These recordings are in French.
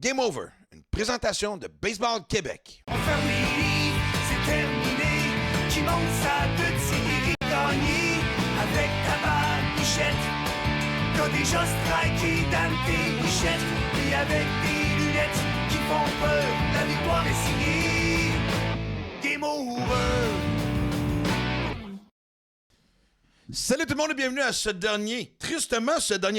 Game Over, une présentation de Baseball Québec. On ferme les livres, c'est terminé. Qui monte sa petite série gagnée avec ta balle Bichette. T'as déjà striké dans tes Bichettes. Et avec des lunettes qui font peur, la victoire est signée. Game Over. Salut tout le monde et bienvenue à ce dernier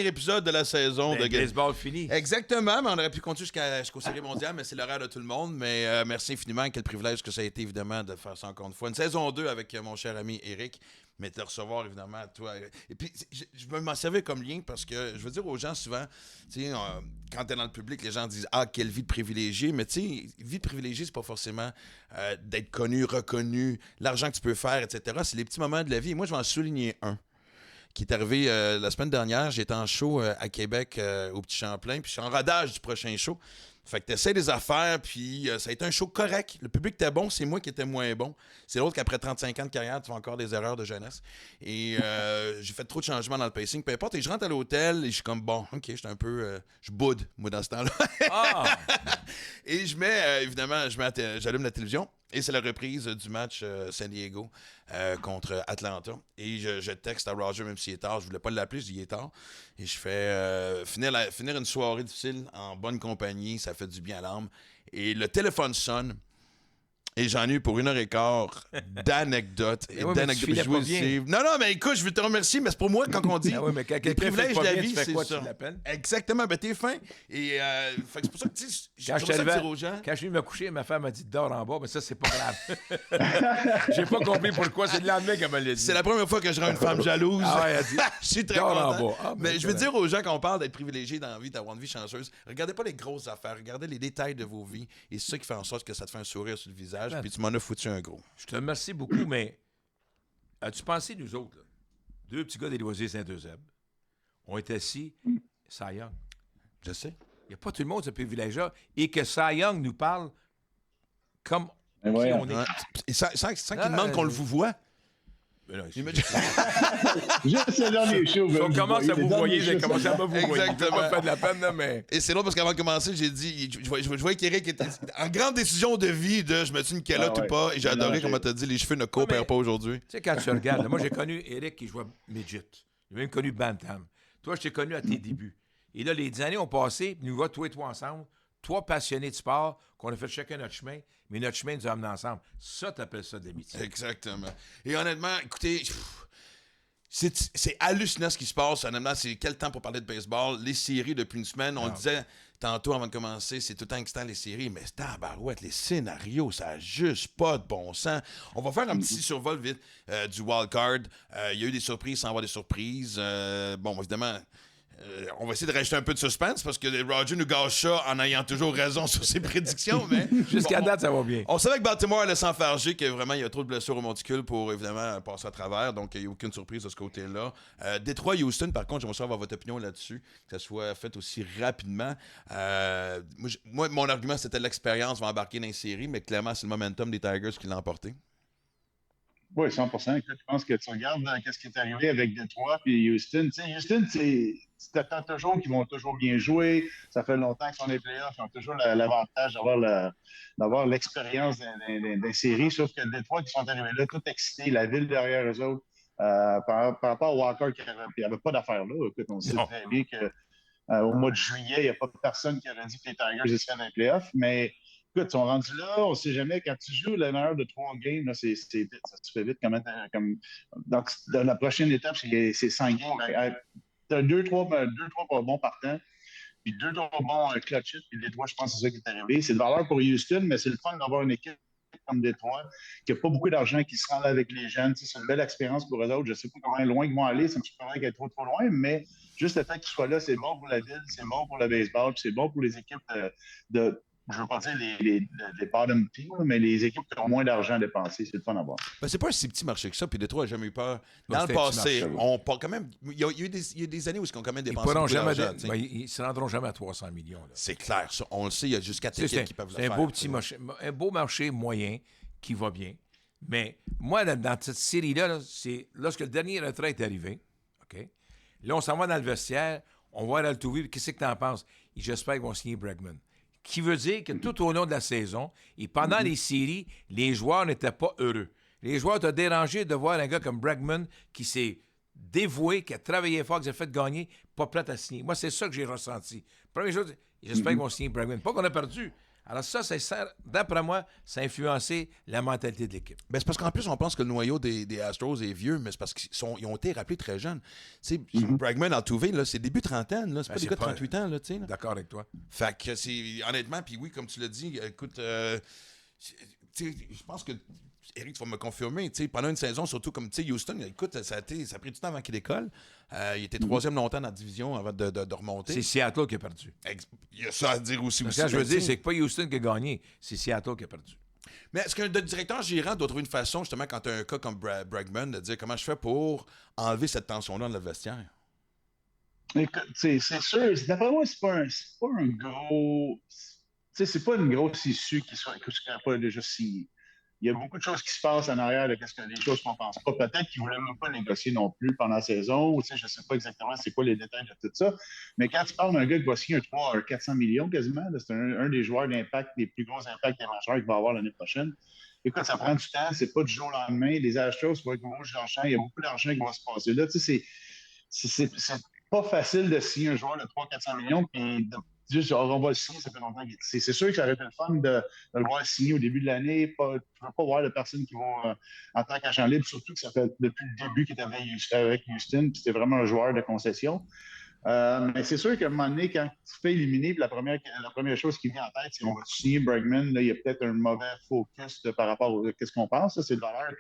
épisode de la saison de Baseball fini. Exactement, mais on aurait pu continuer jusqu'aux séries mondiales, mais c'est l'horaire de tout le monde. Mais merci infiniment, quel privilège que ça a été évidemment de faire ça encore une fois. Une saison 2 avec mon cher ami Eric, mais de te recevoir évidemment toi. Et puis je veux m'en servir comme lien parce que je veux dire aux gens souvent, tu sais, quand t'es dans le public, les gens disent ah quelle vie de privilégié, mais tu sais, vie de privilégié c'est pas forcément d'être connu, reconnu, l'argent que tu peux faire, etc. C'est les petits moments de la vie. Et moi je vais en souligner un qui est arrivé la semaine dernière. J'étais en show à Québec au Petit Champlain, puis je suis en rodage du prochain show. Fait que t'essaies des affaires, puis ça a été un show correct. Le public était bon, c'est moi qui étais moins bon. C'est l'autre qu'après 35 ans de carrière, tu fais encore des erreurs de jeunesse. Et j'ai fait trop de changements dans le pacing, peu importe. Et je rentre à l'hôtel et je suis comme, bon, OK, j'étais un peu... je boude, moi, dans ce temps-là. Et je mets, évidemment, j'allume la télévision. Et c'est la reprise du match San Diego contre Atlanta. Et je texte à Roger, même s'il est tard. Je voulais pas l'appeler, je dis il est tard. Et je fais finir une soirée difficile en bonne compagnie. Ça fait du bien à l'âme. Et le téléphone sonne. Et j'en ai eu pour 1h15 d'anecdotes et d'anecdotes jouissives. Non, mais écoute, je veux te remercier, mais c'est pour moi quand on dit les privilèges de la vie, c'est ça. Exactement, ben t'es fin. Et fait que c'est pour ça que tu sais, je trouve ça dire aux gens. Quand je suis venu me coucher, ma femme m'a dit dors en bas, mais ça, c'est pas grave. J'ai pas compris pourquoi, c'est le lendemain qu'elle me l'a dit. C'est la première fois que je rends une femme jalouse. Ah ouais, elle dit je suis très dors content. en bas. Ah, mais je veux dire aux gens, quand on parle d'être privilégié dans la vie, d'avoir une vie chanceuse, regardez pas les grosses affaires, regardez les détails de vos vies. Et c'est ça qui fait en sorte que ça te fait un sourire sur le visage. Puis tu m'en as foutu un gros. Je te remercie beaucoup, mais as-tu pensé, nous autres, là, deux petits gars des Loisirs Saint-Eusèbe, on est assis, Cy Young. Je sais. Il n'y a pas tout le monde ce privilège-là. Et que Cy Young nous parle comme qui on est. Et sans qu'il demande qu'on le vous voit. Mais non, Juste le dernier show. Si on commence à vous voyer, j'ai commencé à me vous voyer. Exactement. Pas de la peine, là, mais... Et c'est long parce qu'avant de commencer, j'ai dit, je voyais qu'Éric était en grande décision de vie de je me-tu une calotte ou pas. Et j'ai adoré comment t'as dit, les cheveux ne coopèrent pas aujourd'hui. Tu sais, quand tu regardes, là, moi j'ai connu Éric qui jouait midget. J'ai même connu Bantam. Toi, je t'ai connu à tes débuts. Et là, les 10 années ont passé, puis nous voyons toi et toi ensemble, trois passionnés de sport, qu'on a fait chacun notre chemin, mais notre chemin nous a amenés ensemble. Ça, t'appelles ça de l'amitié. Exactement. Et honnêtement, écoutez, c'est hallucinant ce qui se passe. Honnêtement, c'est quel temps pour parler de baseball. Les séries, depuis une semaine, on le disait tantôt avant de commencer, c'est tout le temps excitant les séries, mais c'est tabarouette, les scénarios, ça n'a juste pas de bon sens. On va faire un petit survol vite du wild card. Il y a eu des surprises sans avoir des surprises. Bon, évidemment... on va essayer de rajouter un peu de suspense parce que Roger nous gâche ça en ayant toujours raison sur ses prédictions. Mais jusqu'à date, ça va bien. On savait que Baltimore allait s'enfarger, que vraiment il y a trop de blessures au monticule pour évidemment passer à travers. Donc il n'y a aucune surprise de ce côté-là. Détroit, Houston, par contre, j'aimerais savoir votre opinion là-dessus, que ça soit fait aussi rapidement. Moi, mon argument, c'était l'expérience va embarquer dans les séries, mais clairement, c'est le momentum des Tigers qui l'a emporté. Oui, 100%. Je pense que tu regardes ce qui est arrivé avec Detroit et Houston. Tu sais, Houston, tu t'attends toujours qu'ils vont toujours bien jouer. Ça fait longtemps qu'ils sont des playoffs. Ils ont toujours l'avantage d'avoir l'expérience des séries. Sauf que Detroit, qui sont arrivés là, tout excités, la ville derrière eux autres, par rapport à Walker, qui n'avait pas d'affaires là. Écoute, on sait très bien qu'au mois de juillet, il n'y a pas personne qui aurait dit que les Tigers seraient dans les playoffs. Mais écoute, ils sont rendus là, on ne sait jamais. Quand tu joues le meilleur de 3 games, là, c'est vite, ça se fait vite. Donc, dans la prochaine étape, c'est 5 games. Tu as 2-3 bons partants, puis 2-3 bons clutches, puis les 3, je pense que c'est ça qui est arrivé. C'est de valeur pour Houston, mais c'est le fun d'avoir une équipe comme Détroit, qui n'a pas beaucoup d'argent, qui se rend là avec les jeunes. C'est une belle expérience pour eux autres. Je ne sais pas comment loin ils vont aller, ça me surprendrait qu'ils aient trop loin, mais juste le fait qu'ils soient là, c'est bon pour la ville, c'est bon pour le baseball, puis c'est bon pour les équipes je veux pas dire les bottom teams, mais les équipes qui ont moins d'argent à dépenser, c'est le fun à voir. Ben, c'est pas un si petit marché que ça, puis Détroit n'a jamais eu peur. Dans le passé, on part quand même. Il y a eu des années où ils ont quand même dépensé beaucoup d'argent. Ils ne se rendront jamais à 300 millions. Là. C'est clair, ça. On le sait, il y a jusqu'à équipes qui peuvent le faire. C'est un beau marché moyen qui va bien. Mais moi, dans cette série-là, c'est lorsque le dernier retrait est arrivé, OK? Là, on s'en va dans le vestiaire, on va à Altuve, qu'est-ce que tu en penses? J'espère qu'ils vont signer Bregman. qui veut dire que tout au long de la saison et pendant les séries, les joueurs n'étaient pas heureux. Les joueurs étaient dérangés de voir un gars comme Bregman qui s'est dévoué, qui a travaillé fort, qui a fait gagner, pas prêt à signer. Moi, c'est ça que j'ai ressenti. Première chose, j'espère qu'ils vont signer Bregman. Pas qu'on a perdu. Alors ça, d'après moi, ça a influencé la mentalité de l'équipe. Ben, c'est parce qu'en plus, on pense que le noyau des Astros est vieux, mais c'est parce qu'ils ont été rappelés très jeunes. Tu sais, Bregman, Altuve, là, c'est début trentaine, là, c'est pas des gars de 38 ans. Là, tu sais, là. D'accord avec toi. Fait que c'est, honnêtement, puis oui, comme tu l'as dit, écoute, tu sais, je pense que Éric, tu vas me confirmer, tu sais, pendant une saison, surtout comme, tu sais, Houston, écoute, ça a pris du temps avant qu'il décolle. Il était troisième longtemps dans la division avant de remonter. C'est Seattle qui a perdu. Il y a ça à dire aussi. Ce que je veux dire, c'est que pas Houston qui a gagné, c'est Seattle qui a perdu. Mais est-ce qu'un directeur gérant doit trouver une façon, justement, quand tu as un cas comme Bregman, de dire comment je fais pour enlever cette tension-là dans le vestiaire? Écoute, c'est sûr, d'après moi, c'est pas un gros. C'est pas une grosse issue qui soit pas déjà signé. Il y a beaucoup de choses qui se passent en arrière de qu'est-ce que les choses qu'on pense pas. Peut-être qu'ils ne voulaient même pas négocier non plus pendant la saison, ou je ne sais pas exactement c'est quoi les détails de tout ça. Mais quand tu parles d'un gars qui va signer un 400 millions quasiment, là, c'est un des joueurs d'impact, des plus gros impacts des majeurs qu'il va avoir l'année prochaine. Écoute, ça prend du temps, c'est pas du jour au lendemain. Les Astros, c'est pas gros d'argent, il y a beaucoup d'argent qui va se passer là. Tu sais, c'est pas facile de signer un joueur de 300-400 millions, puis juste, on va le signer, ça fait longtemps. C'est sûr que ça aurait été le fun de le voir signer au début de l'année. Je ne veux pas voir de personnes qui vont en tant qu'agent libre, surtout que ça fait depuis le début qu'il était avec Houston, puis c'était vraiment un joueur de concession. Mais c'est sûr qu'à un moment donné, quand tu te fais éliminer, la première chose qui vient en tête, c'est qu'on va signer Bregman. Là, il y a peut-être un mauvais focus par rapport à ce qu'on pense. C'est de valeur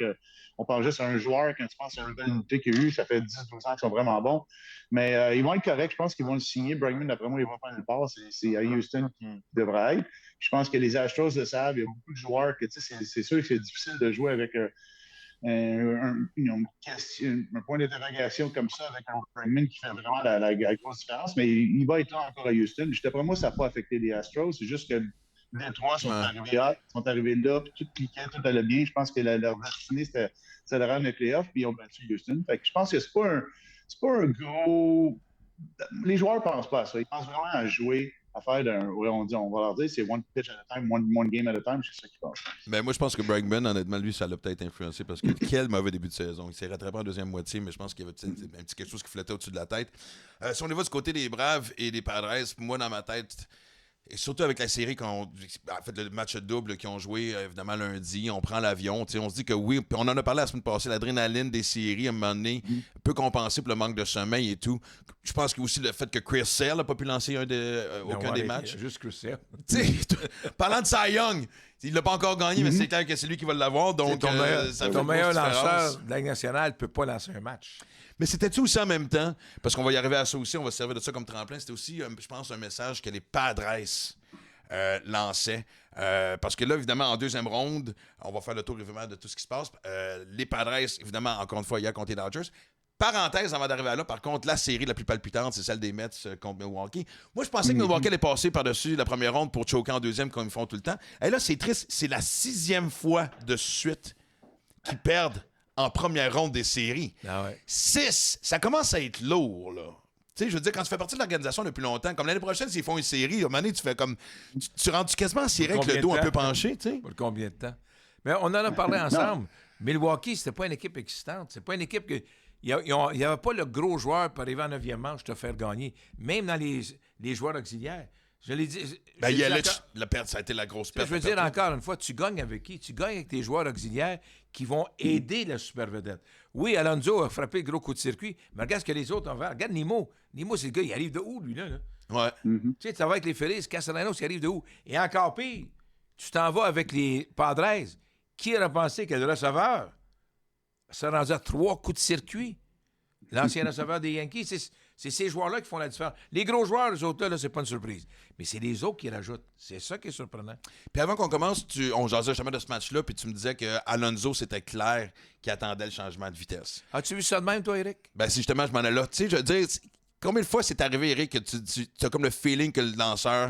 qu'on pense juste à un joueur. Quand tu penses à un unité qu'il y a eu, ça fait 10-12 ans qu'ils sont vraiment bons. Mais ils vont être corrects. Je pense qu'ils vont le signer. Bregman, d'après moi, il va faire le pas. C'est à Houston qui devrait être. Je pense que les Astros le savent. Il y a beaucoup de joueurs que c'est sûr que c'est difficile de jouer avec un point d'interrogation comme ça avec un Bregman qui fait vraiment la grosse différence, mais il va être là encore à Houston. D'après moi, ça n'a pas affecté les Astros. C'est juste que les trois sont arrivés là, puis tout cliquait, tout allait bien. Je pense que leur destinée, c'était de rendre les playoffs, puis ils ont battu Houston. Fait que je pense que c'est pas un gros. Les joueurs ne pensent pas à ça. Ils pensent vraiment à jouer. À faire on va leur dire, c'est one pitch at a time, one game at a time, c'est ça qu'ils pensent. Ben moi, je pense que Bregman, honnêtement, lui, ça l'a peut-être influencé parce que quel mauvais début de saison. Il s'est rattrapé en deuxième moitié, mais je pense qu'il y avait un petit quelque chose qui flottait au-dessus de la tête. Si on y va du côté des Braves et des Padres, moi, dans ma tête, et surtout avec la série, en fait, le match double qu'ils ont joué, évidemment, lundi, on prend l'avion. On se dit que oui, puis on en a parlé la semaine passée, l'adrénaline des séries, à un moment donné, peut compenser pour le manque de sommeil et tout. Je pense que aussi le fait que Chris Sale n'a pas pu lancer aucun des matchs. Juste Chris Sale. Parlant de Cy Young, il l'a pas encore gagné, mais c'est clair que c'est lui qui va l'avoir. Donc, ton meilleur lanceur de la Ligue nationale ne peut pas lancer un match. Mais c'était-tu aussi en même temps, parce qu'on va y arriver à ça aussi, on va se servir de ça comme tremplin, c'était aussi, je pense, un message que les Padres lançaient. Parce que là, évidemment, en deuxième ronde, on va faire le tour, évidemment, de tout ce qui se passe. Les Padres, évidemment, encore une fois, hier contre les Dodgers. Parenthèse, avant d'arriver à là, par contre, la série la plus palpitante, c'est celle des Mets contre Milwaukee. Moi, je pensais que Milwaukee allait passer par-dessus la première ronde pour choquer en deuxième, comme ils font tout le temps. Et là, c'est triste. C'est la 6e fois de suite qu'ils perdent en première ronde des séries. Ah ouais. 6! Ça commence à être lourd, là. Tu sais, je veux dire, quand tu fais partie de l'organisation depuis longtemps, comme l'année prochaine, s'ils font une série, à un moment donné, tu fais comme. Tu rentres quasiment en série avec le dos un peu penché, tu sais. Pour combien de temps? Mais on en a parlé ensemble. Milwaukee, c'était pas une équipe existante. C'est pas une équipe que. Il n'y avait pas le gros joueur pour arriver en 9e manche te faire gagner, même dans les joueurs auxiliaires. Je l'ai dit. La perte, ça a été la grosse perte. Je veux dire encore une fois, tu gagnes avec qui? Tu gagnes avec tes joueurs auxiliaires qui vont aider la super vedette. Oui, Alonso a frappé le gros coup de circuit, mais regarde ce que les autres ont fait. Regarde Nemo. Nemo, c'est le gars, il arrive de où, lui, là? Ouais. Tu sais, ça va avec les Phillies, Castellanos, il arrive de où? Et encore pire, tu t'en vas avec les Padres. Qui aurait pensé que le receveur s'est rendu à 3 coups de circuit? L'ancien receveur des Yankees, c'est ces joueurs-là qui font la différence. Les gros joueurs, les autres, là, c'est pas une surprise. Mais c'est les autres qui rajoutent. C'est ça qui est surprenant. Puis avant qu'on commence, on jasait justement de ce match-là, puis tu me disais que Alonso, c'était clair qu'il attendait le changement de vitesse. As-tu vu ça de même, toi, Eric? Ben, si justement, je m'en ai là. Tu sais, je veux dire, combien de fois c'est arrivé, Eric, que tu as comme le feeling que le lanceur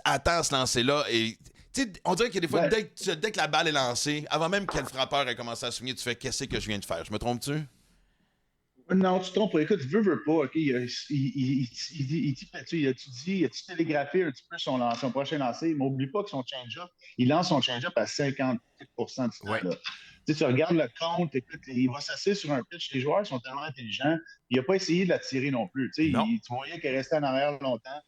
attend ce lancer-là et. T'sais, on dirait qu'il y a des fois, dès que la balle est lancée, avant même que le frappeur ait commencé à swinguer, tu fais « Qu'est-ce que je viens de faire? » Je me trompe-tu? Non, tu te trompes pas. Écoute, veux pas, OK? Il a-tu télégraphié un petit peu son prochain lancer? Mais n'oublie pas que son change-up, il lance son change-up à 50% du temps. Ouais. Là. Tu regardes le compte, écoute, il va s'asseoir sur un pitch. Les joueurs sont tellement intelligents. Il n'a pas essayé de la tirer non plus. Non. Tu voyais qu'il restait en arrière longtemps.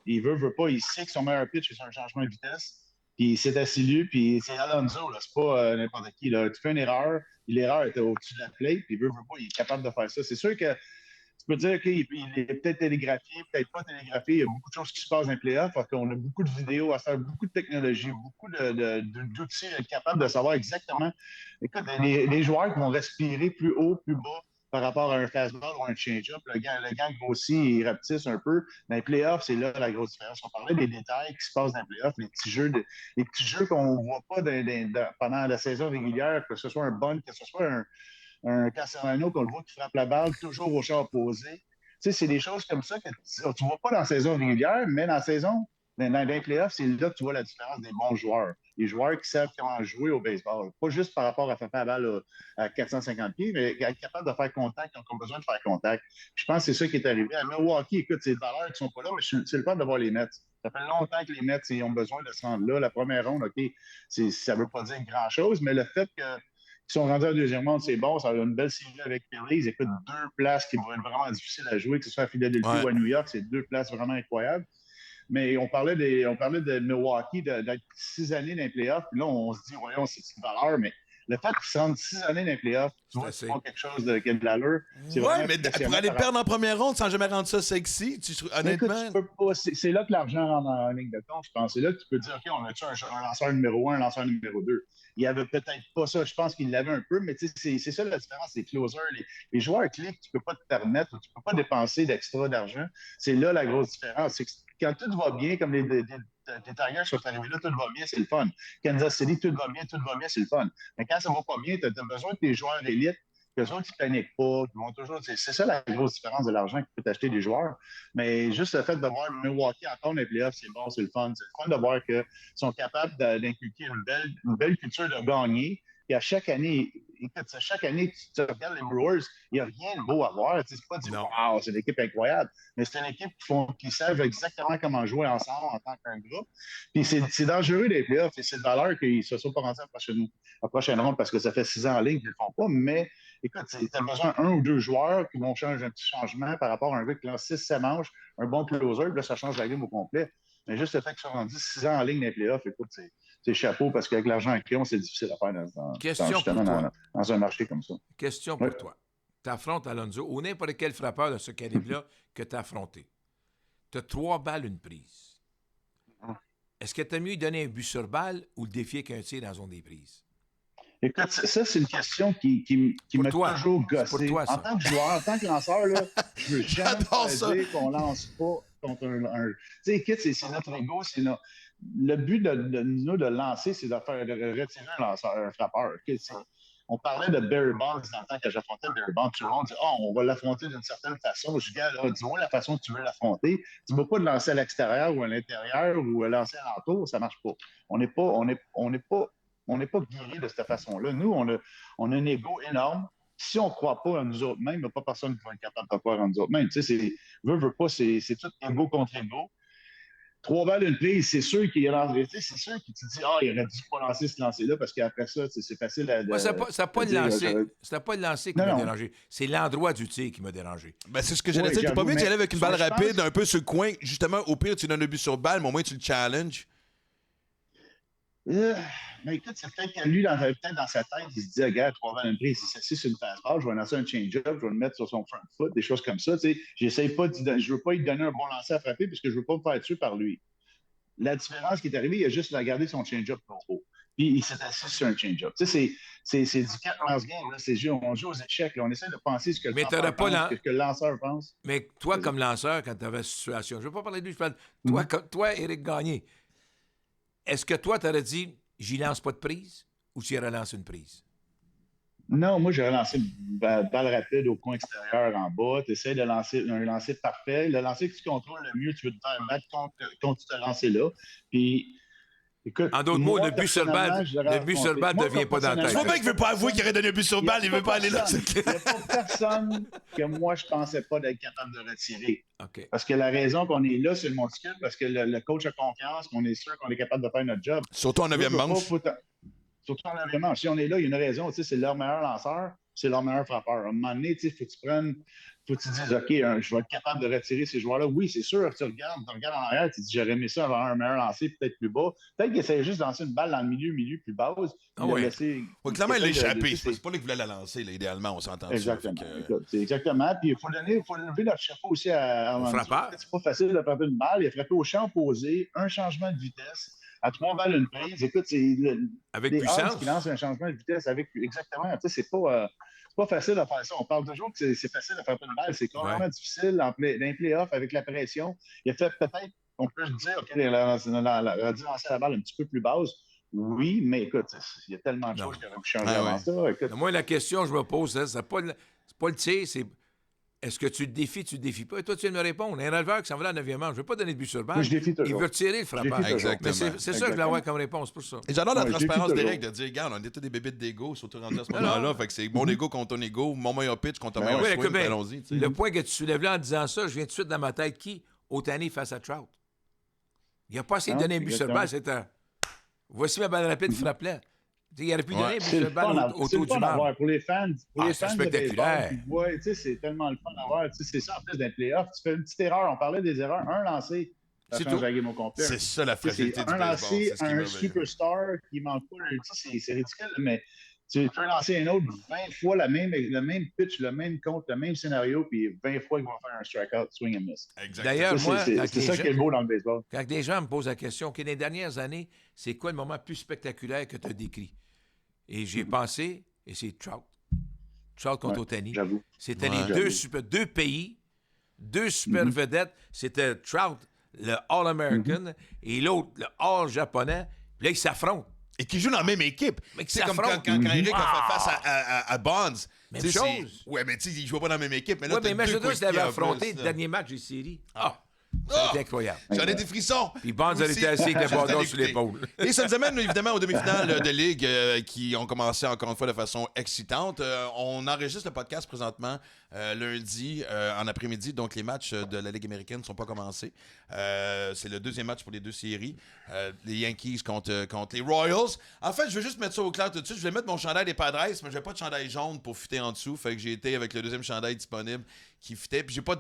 Il veut pas. Il sait que son meilleur pitch, c'est un changement de vitesse. Puis il s'est assis lui, puis c'est Alonso, là, c'est pas n'importe qui. Là. Tu fais une erreur, l'erreur était au-dessus de la plate, puis il veut pas, il est capable de faire ça. C'est sûr que tu peux dire qu'il est peut-être télégraphié, peut-être pas télégraphié. Il y a beaucoup de choses qui se passent dans les playoffs, parce qu'on a beaucoup de vidéos à faire, beaucoup de technologie, beaucoup d'outils capables de savoir exactement. Écoute, les joueurs qui vont respirer plus haut, plus bas, par rapport à un fastball ou un change-up. Le gars grossit et rapetisse un peu. Dans les playoffs, c'est là la grosse différence. On parlait des détails qui se passent dans les playoffs, les petits jeux qu'on ne voit pas pendant la saison régulière, que ce soit un bunt, que ce soit un Castellano qu'on le voit qui frappe la balle toujours au champ opposé. Tu sais, c'est des choses comme ça que tu ne vois pas dans la saison régulière, mais dans la saison, dans les playoffs, c'est là que tu vois la différence des bons joueurs. Les joueurs qui savent comment jouer au baseball. Pas juste par rapport à faire la balle à 450 pieds, mais être capable de faire contact quand on a besoin de faire contact. Je pense que c'est ça qui est arrivé. À Milwaukee, écoute, c'est des valeurs qui ne sont pas là, mais c'est le fun de voir les Mets. Ça fait longtemps que les Mets ont besoin de se rendre là. La première ronde, OK, ça ne veut pas dire grand-chose, mais le fait que ils sont rendus à la deuxième ronde, c'est bon. Ça a une belle série avec Phillies. Écoute, deux places qui vont être vraiment difficiles à jouer, que ce soit à Philadelphie ou à New York. C'est deux places vraiment incroyables. Mais on parlait de Milwaukee, d'être 6 années dans les playoffs. Puis là, on se dit, voyons, c'est une valeur. Mais le fait qu'ils se rendent 6 années dans les playoffs, tu vois, c'est quelque chose qui a de l'allure. Ouais, mais pour aller perdre en première ronde sans jamais rendre ça sexy, honnêtement. Écoute, tu peux pas, c'est là que l'argent rentre en ligne de compte, je pense. C'est là que tu peux dire, OK, on a-tu un lanceur numéro 1, un lanceur numéro 2. Il n'y avait peut-être pas ça. Je pense qu'il l'avait un peu, mais c'est ça la différence. Les closers, les joueurs clics, tu ne peux pas te permettre, tu ne peux pas dépenser d'extra d'argent. C'est là la grosse différence. C'est que quand tout va bien, comme les Tigers sont arrivés là, tout va bien, c'est le fun. Kansas City, tout va bien, c'est le fun. Mais quand ça ne va pas bien, tu as besoin de tes joueurs élites. Les autres, ils ne paniquent pas. Ils vont toujours... C'est ça la grosse différence de l'argent que tu peux t'acheter des joueurs. Mais juste le fait de voir Milwaukee encore dans les playoffs, c'est bon, c'est le fun. C'est le fun de voir qu'ils sont capables d'inculquer une belle culture de gagner. Et à chaque année, écoute, chaque année, tu regardes les Brewers, il n'y a rien de beau à voir. C'est pas du wow, c'est une équipe incroyable. Mais c'est une équipe qui savent exactement comment jouer ensemble en tant qu'un groupe. Puis c'est dangereux les playoffs. Et c'est de valeur qu'ils ne se soient pas rendus à la prochaine ronde parce que ça fait 6 ans en ligne qu'ils ne le font pas. Mais écoute, tu as besoin d'un ou deux joueurs qui vont changer un petit changement par rapport à un gars qui lance 6-7 manches, un bon closer, puis là, ça change la game au complet. Mais juste le fait qu'ils soient rendus 6 ans en ligne dans les playoffs, écoute, c'est chapeau parce qu'avec l'argent qu'ils ont, c'est difficile à faire dans un marché comme ça. Question pour toi. Tu affrontes Alonso ou n'importe quel frappeur de ce calibre-là que tu as affronté. Tu as 3 balles, une prise. Est-ce que tu as mieux donner un but sur balle ou le défier qu'un tir dans la zone des prises? Écoute, ça, c'est une question qui m'a toujours gossé. Toi, en tant que joueur, en tant que lanceur, là, je veux jamais dire qu'on lance pas contre un... Tu sais, écoute, c'est notre ego, le but de lancer, c'est de retirer un frappeur. Okay? On parlait de Barry Bonds dans le temps que j'affrontais Barry Bonds. Tout le monde dit, on va l'affronter d'une certaine façon. Je dis, dis-moi la façon que tu veux l'affronter. Tu ne vas pas de lancer à l'extérieur ou à l'intérieur ou lancer à l'entour, ça ne marche pas. On n'est pas guéris de cette façon-là. Nous, on a un ego énorme. Si on ne croit pas en nous autres mêmes, il n'y a pas personne qui va être capable de croire en nous autres mêmes. Tu sais, veut pas, c'est tout ego contre ego. 3 balles, une prise, c'est sûr qu'il y a c'est sûr que tu te dis, il aurait dû pas lancer ce lancer-là parce qu'après ça, c'est facile à. Moi, c'est pas le lancer qui m'a dérangé. C'est l'endroit du tir qui m'a dérangé. Ben, c'est ce que j'allais dire. T'es pas mieux d'y aller avec une balle rapide, un peu sur le coin. Justement, au pire, tu donnes un but sur balle, mais au moins, tu le challenges. Mais écoute, c'est peut-être que lui, peut-être dans sa tête, il se dit, regarde, 3 balles, une prise, il s'assied sur une fastball, je vais lancer un change-up, je vais le mettre sur son front foot, des choses comme ça. Je ne veux pas lui donner un bon lancer à frapper parce que je ne veux pas me faire tuer par lui. La différence qui est arrivée, il a juste gardé son change-up trop haut. Puis il s'est assis sur un change-up. Tu sais, c'est du 4 game. On joue aux échecs. Là. On essaie de penser ce que le lanceur pense. Mais toi, comme lanceur, quand tu avais cette situation, je ne veux pas parler de lui, je parle toi, Éric Gagné, est-ce que toi, tu aurais dit, j'y lance pas de prise ou tu y aurais lancé une prise? Non, moi, j'ai relancé une balle rapide au coin extérieur en bas. Tu essaies de lancer un lancer parfait. Le lancer que tu contrôles le mieux, tu veux te faire battre contre ce lancer-là. Puis, Écoute, En d'autres mots, moi, le but sur balle personnellement, je l'aurais le but sur balle affronté. ne vient pas dans la Tu tête. vois bien qu'il veut pas avouer qu'il aurait donné un but sur balle, il veut pas aller là. Il n'y a pas personne que moi, je pensais pas d'être capable de retirer. OK. Parce que la raison qu'on est là, c'est le monticule, parce que le coach a confiance, qu'on est sûr qu'on est capable de faire notre job. Surtout en 9e manche. Surtout en 9e manche. Si on est là, il y a une raison. C'est leur meilleur lanceur, c'est leur meilleur frappeur. À un moment donné, il faut que tu prennes. Faut que tu dises, OK, je vais être capable de retirer ces joueurs-là. Oui, c'est sûr. Tu regardes en arrière, tu dis, j'aurais aimé ça avoir un meilleur lancer, peut-être plus bas. Peut-être qu'il essayait juste de lancer une balle dans le milieu plus basse. Ah oui. Clairement, il l'a échappé. C'est pas lui qui voulait la lancer, là, idéalement, on s'entend. Exactement. C'est exactement. Puis il faut lever notre chapeau aussi à frappeur. C'est pas facile de frapper une balle. Il a frappé au champ opposé, un changement de vitesse. À 3 balles, une prise. Écoute, c'est Avec les puissance. Hawks qui lancent un changement de vitesse avec. Exactement. Tu sais, c'est pas facile de faire ça. On parle toujours que c'est facile de frapper une balle. C'est complètement difficile dans les playoffs avec la pression. Il a fait peut-être, on peut se dire, OK, il a dû lancer la balle un petit peu plus basse. Oui, mais écoute, il y a tellement de choses qui auraient pu changer avant ça. Écoute, Moi, la question que je me pose, c'est pas le tir, c'est est-ce que tu le défies, tu le défies pas? Et toi, tu viens de me répondre. Un releveur qui s'en va dans la 9e manche, je ne veux pas donner de but sur balle. Moi, je défie toujours. Il veut tirer le frappeur. Exactement. C'est ça que je voulais avoir comme réponse, pour ça. Et j'adore la Ouais, transparence j'ai dit d'Éric de dire, regarde, on était des bébites d'ego, surtout rendu à ce moment-là. Fait que c'est mon ego contre ton ego, mon meilleur pitch contre ton meilleur Oui, swing, mais allons-y. tu sais. le point que tu soulèves là en disant ça, je viens tout de suite dans ma tête qui? Otani face à Trout. Il n'a pas essayé de donner un but sur balle, c'est un. Voici ma balle rapide, frappe-la. Il aurait pu donner un but sur balle autour du marbre. Pour les fans, c'est de spectaculaire. baseball, tu sais, c'est tellement le fun d'avoir. C'est ça, en plus d'un playoff. Tu fais une petite erreur. On parlait des erreurs. Un lancé, ça C'est change tout. la game au complet. C'est ça la fragilité du Un baseball. lancé, C'est ce qui est un merveilleux. superstar qui manque pas. C'est ridicule, mais tu peux lancer un autre 20 fois le même pitch, le même compte, le même scénario, puis 20 fois ils vont faire un strikeout, swing and miss. Exactement. D'ailleurs, moi, c'est ça qui est beau dans le baseball. Quand des gens me posent la question, OK, dans les dernières années, c'est quoi le moment plus spectaculaire que tu as décrit? Et j'y ai pensé, et c'est Trout. Trout contre Otani. J'avoue. C'était Ouais. les deux pays, deux super vedettes. C'était Trout, le All-American, et l'autre, le All-Japonais. Puis là, ils s'affrontent. Et qui joue dans la même équipe. Mais qui C'est comme s'affrontent. quand Eric a fait face à Bonds. Même Tu sais, chose. Ouais, mais tu sais, ils jouaient pas dans la même équipe. Mais là, Oui, mais t'as imagine-toi deux si tu l'avais coéquipiers en affronté plus, le là. dernier match des séries. Ça a été incroyable. J'en ai des frissons. Puis Bonds a Aussi. été assis avec le Juste à bâton sur l'écouter. l'épaule. Et ça nous amène évidemment aux demi-finales de Ligue qui ont commencé encore une fois de façon excitante. On enregistre le podcast présentement lundi en après-midi, donc les matchs de la Ligue américaine ne sont pas commencés. C'est le deuxième match pour les deux séries. Les Yankees contre les Royals. En fait, je veux juste mettre ça au clair tout de suite. Je vais mettre mon chandail des Padres, mais je n'ai pas de chandail jaune pour fitter en dessous. Fait que j'ai été avec le deuxième chandail disponible qui fitait. Puis j'ai pas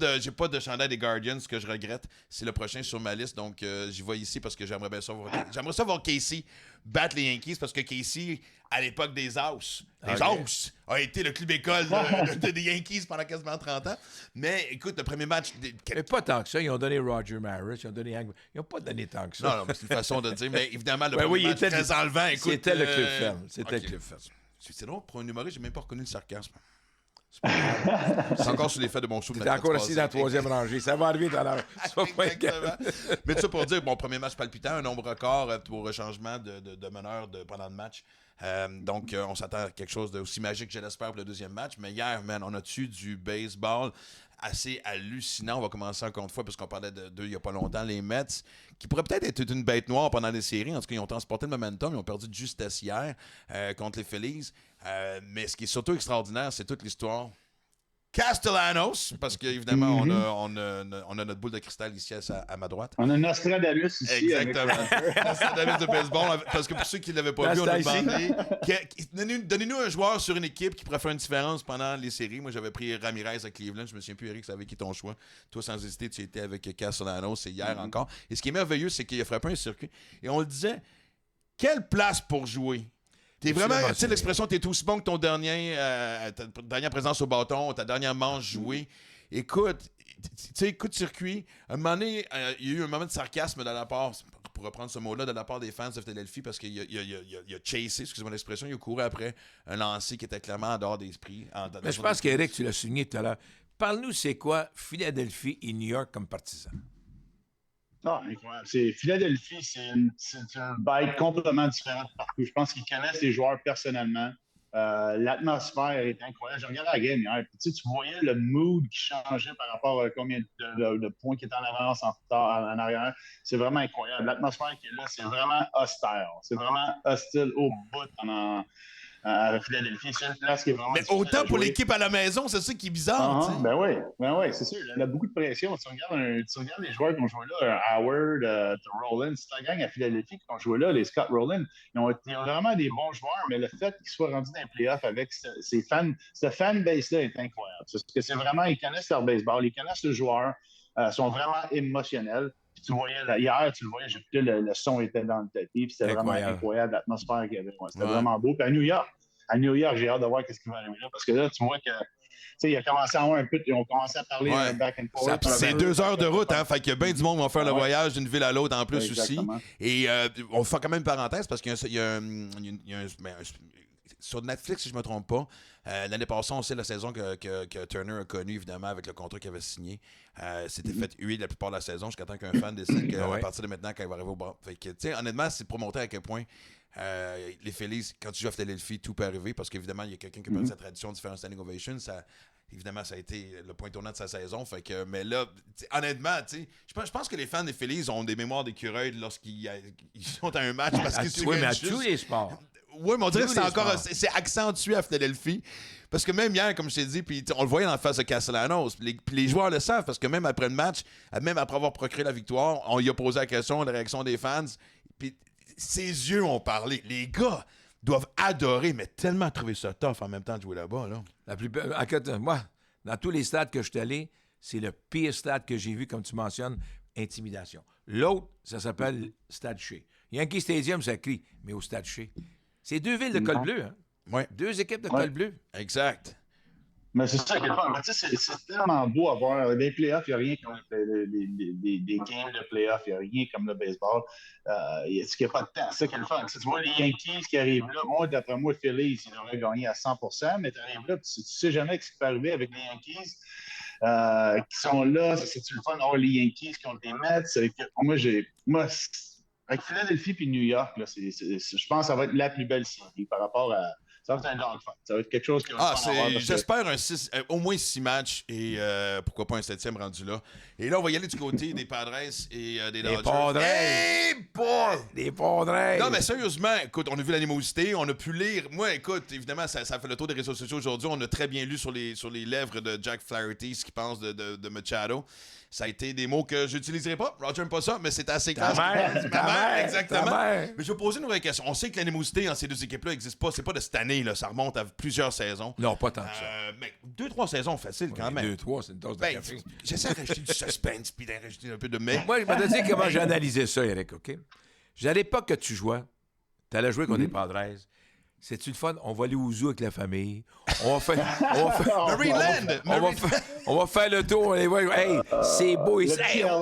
de chandail des Guardians, ce que je regrette. C'est le prochain sur ma liste, donc j'y vais ici parce que j'aimerais ça voir Casey battre les Yankees parce que Casey, à l'époque des As, a été le club école des Yankees pendant quasiment 30 ans. Mais écoute, le premier match... Mais pas tant que ça. Ils ont donné Roger Maris, ils ont donné Hank. Ils n'ont pas donné tant que ça. Non, c'est une façon de dire, mais évidemment, le Ben premier oui, match très enlevant. Écoute, c'était le club ferme. C'était ok. le club ferme. C'est drôle, pour un humoriste, j'ai même pas reconnu le sarcasme. C'est encore sur l'effet de mon show. T'es encore assis dans la troisième rangée. Ça va arriver dans la... Exactement. Mais tout ça pour dire, bon, premier match palpitant, un nombre record pour changement de meneur pendant le match. Donc, on s'attend à quelque chose d'aussi magique, je l'espère, pour le deuxième match. Mais hier, man, on a-tu du baseball assez hallucinant. On va commencer encore une fois, parce qu'on parlait d'eux il n'y a pas longtemps, les Mets, qui pourraient peut-être être une bête noire pendant les séries. En tout cas, ils ont transporté le momentum. Ils ont perdu de justesse hier contre les Phillies. Mais ce qui est surtout extraordinaire, c'est toute l'histoire Castellanos, parce qu'évidemment, on a notre boule de cristal ici à ma droite. On a Nostradamus ici. Exactement. Nostradamus de baseball, parce que pour ceux qui ne l'avaient pas vu, on a demandé donnez-nous un joueur sur une équipe qui pourrait faire une différence pendant les séries. Moi, j'avais pris Ramirez à Cleveland. Je me souviens plus, Eric, c'est avec qui ton choix. Toi, sans hésiter, tu étais avec Castellanos, c'est hier encore. Et ce qui est merveilleux, c'est qu'il a frappé un circuit. Et on le disait, quelle place pour jouer? T'es vraiment, tu sais, l'expression, t'es aussi bon que ton ta dernière présence au bâton, ta dernière manche jouée. Écoute, tu sais, coup de circuit, à un moment donné, il y a eu un moment de sarcasme de la part, pour reprendre ce mot-là, de la part des fans de Philadelphie, parce qu'il a chasé, excusez-moi l'expression, il a couru après un lancer qui était clairement en dehors d'esprit. Mais je pense qu'Éric, tu l'as souligné tout à l'heure. Parle-nous, c'est quoi Philadelphie et New York comme partisans? Ah, incroyable. Philadelphie, c'est une bête complètement différente partout. Je pense qu'ils connaissent les joueurs personnellement. L'atmosphère est incroyable. Je regardais la game hier, puis tu voyais le mood qui changeait par rapport à combien de points qui étaient en avance, en arrière. C'est vraiment incroyable. L'atmosphère qui est là, c'est vraiment austère. C'est vraiment hostile au bout à Philadelphie. C'est une place qui est vraiment Mais difficile autant à pour jouer. l'équipe à la maison, c'est ça qui est bizarre. tu sais. Ben oui, c'est sûr. Il y a beaucoup de pression. Tu regardes les joueurs qui ont joué là, Howard, Rowland, c'est la gang à Philadelphie qui ont joué là, les Scott Rowland. Ils ont vraiment des bons joueurs, mais le fait qu'ils soient rendus dans les playoffs avec ces fans, cette fanbase-là est incroyable. Parce que c'est vraiment, ils connaissent leur baseball, ils connaissent le joueur, sont vraiment émotionnels. Puis tu voyais, hier, tu le voyais, le son était dans le tapis, puis c'était vraiment incroyable l'atmosphère qu'il y avait. Ouais, c'était vraiment beau. Puis à New York, j'ai hâte de voir ce qui va arriver là, parce que là, tu vois que il a commencé à avoir un peu, ils ont commencé à parler back and forth. C'est 2 heures de route, hein, fait que bien du monde va faire le voyage d'une ville à l'autre en plus aussi. Et on fait quand même une parenthèse parce qu'il y a sur Netflix, si je ne me trompe pas, l'année passée, on sait la saison que Turner a connue, évidemment, avec le contrat qu'il avait signé. C'était fait huer la plupart de la saison jusqu'à temps qu'un fan décide qu'à partir de maintenant, quand il va arriver au bord. Fait que, honnêtement, c'est pour montrer à quel point les Phillies, quand tu joues à Philadelphie, tout peut arriver parce qu'évidemment, il y a quelqu'un qui a perdu sa tradition de faire un standing ovation. Évidemment, ça a été le point tournant de sa saison. Fait que, mais là, honnêtement, je pense que les fans des Phillies ont des mémoires d'écureuils lorsqu'ils sont à un match parce qu'ils mais à tous les sports. Oui, mais on dirait que c'est accentué à Philadelphie. Parce que même hier, comme je t'ai dit, puis on le voyait en face de Castellanos, puis les joueurs le savent, parce que même après le match, même après avoir procuré la victoire, on lui a posé la question, la réaction des fans, puis ses yeux ont parlé. Les gars doivent adorer, mais tellement trouver ça tough en même temps de jouer là-bas. Là. Moi, dans tous les stades que je suis allé, c'est le pire stade que j'ai vu, comme tu mentionnes, intimidation. L'autre, ça s'appelle Stade Shea. Yankee Stadium, ça crie, mais au Stade Shea. C'est 2 villes de col bleu, hein? Ouais. 2 équipes de col bleu. Exact. Mais c'est ça qui est le fun. C'est tellement beau à voir. Les playoffs, il n'y a rien comme des games de playoffs, il n'y a rien comme le baseball. Il n'y a pas de temps. C'est ça qui est le fun. Tu vois les Yankees qui arrivent là, moi, d'après moi, Phillies, ils auraient gagné à 100%, mais tu arrives là, tu ne sais jamais ce qui peut arriver avec les Yankees qui sont là. C'est le fun d'avoir les Yankees qui ont des Mets. Moi, avec Philadelphie et New York, là, je pense que ça va être la plus belle série par rapport à. Ça va être un dogfight. Ça va être quelque chose qui va j'espère au moins 6 matchs et pourquoi pas un 7e rendu là. Et là, on va y aller du côté des Padres et des Dodgers. Des Padres! Non, mais sérieusement, écoute, on a vu l'animosité, on a pu lire. Moi, écoute, évidemment, ça fait le tour des réseaux sociaux aujourd'hui. On a très bien lu sur les lèvres de Jack Flaherty ce qu'il pense de Machado. Ça a été des mots que je n'utiliserai pas. Roger n'aime pas ça, mais c'est assez clair. Ta mère, exactement. Mais je vais poser une vraie question. On sait que l'animosité dans ces deux équipes-là n'existe pas. C'est pas de cette année, là. Ça remonte à plusieurs saisons. Non, pas tant que ça. Mais 2-3 saisons faciles quand même. 2-3, c'est une dose de café. J'essaie de rajouter du suspense puis d'en rajouter un peu de mais. Moi, je vais te dire comment j'ai analysé ça, Eric, OK? À l'époque que tu jouais, tu allais jouer contre les Padres. C'est-tu le fun? On va aller au zoo avec la famille. On va faire le tour. On va les voir. Hey, c'est beau ici. On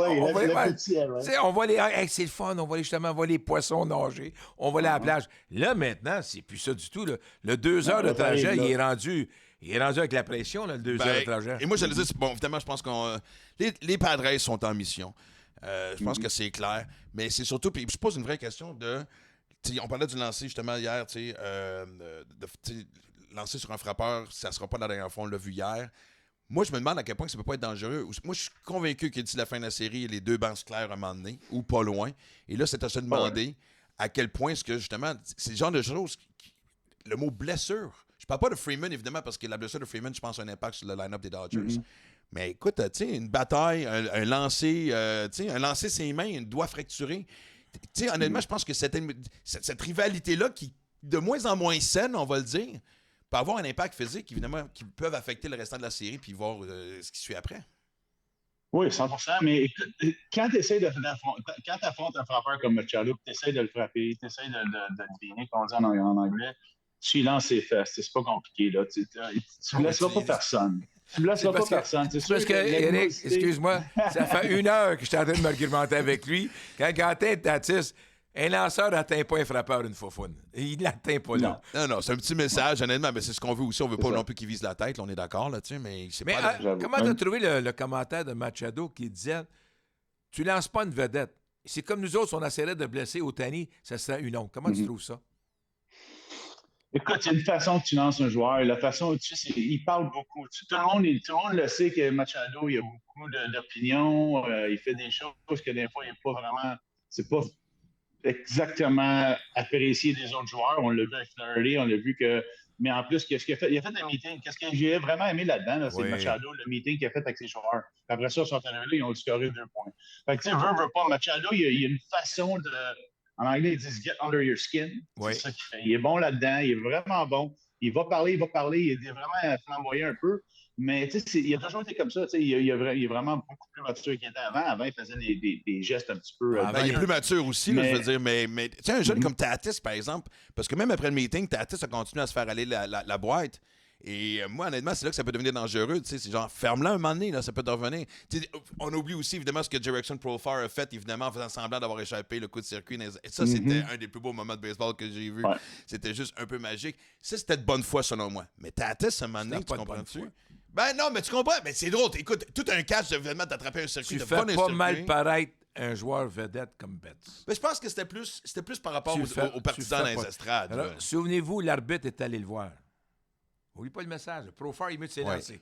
va aller. Hey, c'est le fun. On va aller justement voir les poissons nager. On va aller à la plage. Là, maintenant, c'est plus ça du tout. Là. Le 2 heures de trajet, il est rendu avec la pression, là, le 2 heures de trajet. Et moi, je le dis, bon, évidemment, je pense que les Padres sont en mission. Je pense que c'est clair. Mais c'est surtout, puis je pose une vraie question de. On parlait du lancer justement hier, lancer sur un frappeur, ça ne sera pas la dernière fois, on l'a vu hier. Moi, je me demande à quel point ça ne peut pas être dangereux. Moi, je suis convaincu que d'ici la fin de la série, les 2 bancs clairs à un moment donné, ou pas loin. Et là, c'est à se demander à quel point est-ce que justement, c'est le genre de choses, le mot blessure. Je parle pas de Freeman, évidemment, parce que la blessure de Freeman, je pense, a un impact sur le line-up des Dodgers. Mais écoute, une bataille, un lancer, ses mains, un doigt fracturé. Honnêtement, je pense que cette rivalité-là, qui de moins en moins saine, on va le dire, peut avoir un impact physique, évidemment, qui peut affecter le restant de la série puis voir ce qui suit après. Oui, 100%. Mais écoute, quand tu essaies quand tu affrontes un frappeur comme Machado, tu essaies de le frapper, tu essaies de le deviner, comme on dit en anglais, tu y lances ses fesses. C'est pas compliqué. Là. Tu ne laisseras pas personne. Tu ne laisseras pas personne. C'est parce que, Eric, excuse-moi, ça fait 1 heure que je suis en train de m'argumenter avec lui. Quand t'es Tatis, un lanceur n'atteint pas un frappeur une faufoune. Il ne l'atteint pas là. Non, c'est un petit message, honnêtement, mais c'est ce qu'on veut aussi. On ne veut pas non plus qu'il vise la tête, là, on est d'accord là-dessus, mais c'est pas... Comment tu as trouvé le commentaire de Machado qui disait « Tu lances pas une vedette. C'est comme nous autres, on essaierait de blesser Ohtani, ça serait une autre. » Comment tu trouves ça? Écoute, il y a une façon que tu lances un joueur. La façon, tu sais, il parle beaucoup. Tout le monde le sait que Machado, il a beaucoup d'opinions. Il fait des choses que des fois, il n'est pas vraiment. C'est pas exactement apprécié des autres joueurs. On l'a vu avec Fleury, on l'a vu que. Mais en plus, qu'est-ce qu'il a fait? Il a fait un meeting. Qu'est-ce que j'ai vraiment aimé là-dedans, là, c'est Oui. Machado, le meeting qu'il a fait avec ses joueurs. Après ça, ils sont arrivés là, ils ont scoré 2 points. Fait que, tu sais, veut pas, Machado, il y a une façon de. En anglais, ils disent get under your skin. Oui. C'est ça qu'il fait. Il est bon là-dedans, il est vraiment bon. Il va parler, il est vraiment flamboyant un peu. Mais tu sais, il a toujours été comme ça. Il est vraiment beaucoup plus mature qu'il était avant. Avant, il faisait des gestes un petit peu. Ah, Ben, il est plus mature aussi, là, Mais- je veux dire. Mais tu sais, un jeune comme Tatis, par exemple, parce que même après le meeting, Tatis a continué à se faire aller la boîte. Et moi, honnêtement, c'est là que ça peut devenir dangereux. Tu sais, c'est genre, ferme-la un moment donné, là, ça peut te revenir. Tu sais, on oublie aussi, évidemment, ce que Jerickson Profar a fait, évidemment, en faisant semblant d'avoir échappé le coup de circuit. Et ça, c'était un des plus beaux moments de baseball que j'ai vu. Ouais. C'était juste un peu magique. Ça, c'était de bonne foi, selon moi. Mais Tatis, un moment donné, C'était tu pas de bonne comprends-tu? foi. Ben non, mais tu comprends. Mais c'est drôle. Écoute, tout un catch de vraiment d'attraper un circuit. Tu de fais prendre un pas circuit. mal paraître un joueur vedette comme Betts. Mais je pense que c'était plus par rapport aux partisans tu dans fais les pas. estrades. Alors, là. souvenez-vous, l'arbitre est allé le voir. Oublie pas le message. Profar, il est mieux de s'élancer. Ouais.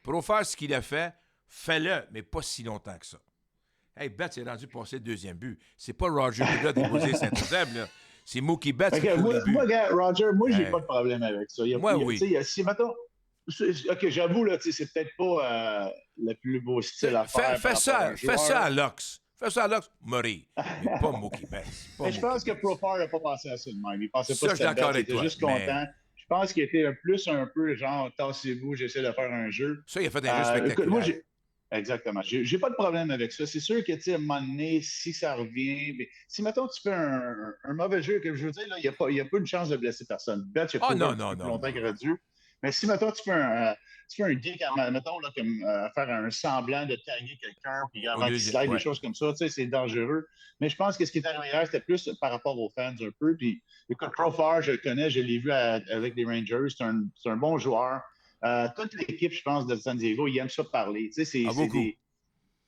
Profar, ce qu'il a fait, fais-le, mais pas si longtemps que ça. Hey, Betts est rendu passer le deuxième but. C'est pas Roger Bega déposé Saint-Eusèbe, là. C'est Mookie Betts qui OK, trouve les buts. moi, gars, Roger, moi, j'ai Ouais. pas de problème avec ça. Moi, oui. Tu sais, si, mettons, OK, j'avoue, là, tu sais, c'est peut-être pas le plus beau style à faire. Fais ça, fais à Lux. Fais ça à Lux, Murray. Mais pas Mookie Betts. Pas Mais je pense Mookie que Betts. Profar n'a pas pensé à ça de même. Il pensait Ça, pas je suis d'accord il avec était toi, juste mais- content. Je pense qu'il était un peu genre, tassez-vous, j'essaie de faire un jeu. Ça, il a fait un jeu Écoute, spectaculaire. moi, exactement. J'ai pas de problème avec ça. C'est sûr que, tu sais, à un moment donné, si ça revient, mais si, mettons, tu fais un mauvais jeu, que je veux dire, là, il n'y a pas une chance de blesser personne. Betts, il a Ah, prouvé non, un peu non, plus non, longtemps non. qu'il aurait dû. Mais si, mettons, tu fais un geek, mettons, là, comme faire un semblant de taguer quelqu'un, puis avant qu'il deuxième, slide, ouais. des choses comme ça, tu sais, c'est dangereux. Mais je pense que ce qui est arrivé hier, c'était plus par rapport aux fans un peu. Puis, écoute, Profar, je le connais, je l'ai vu avec les Rangers, c'est un bon joueur. Toute l'équipe, je pense, de San Diego, ils aiment ça parler. Tu sais, beaucoup.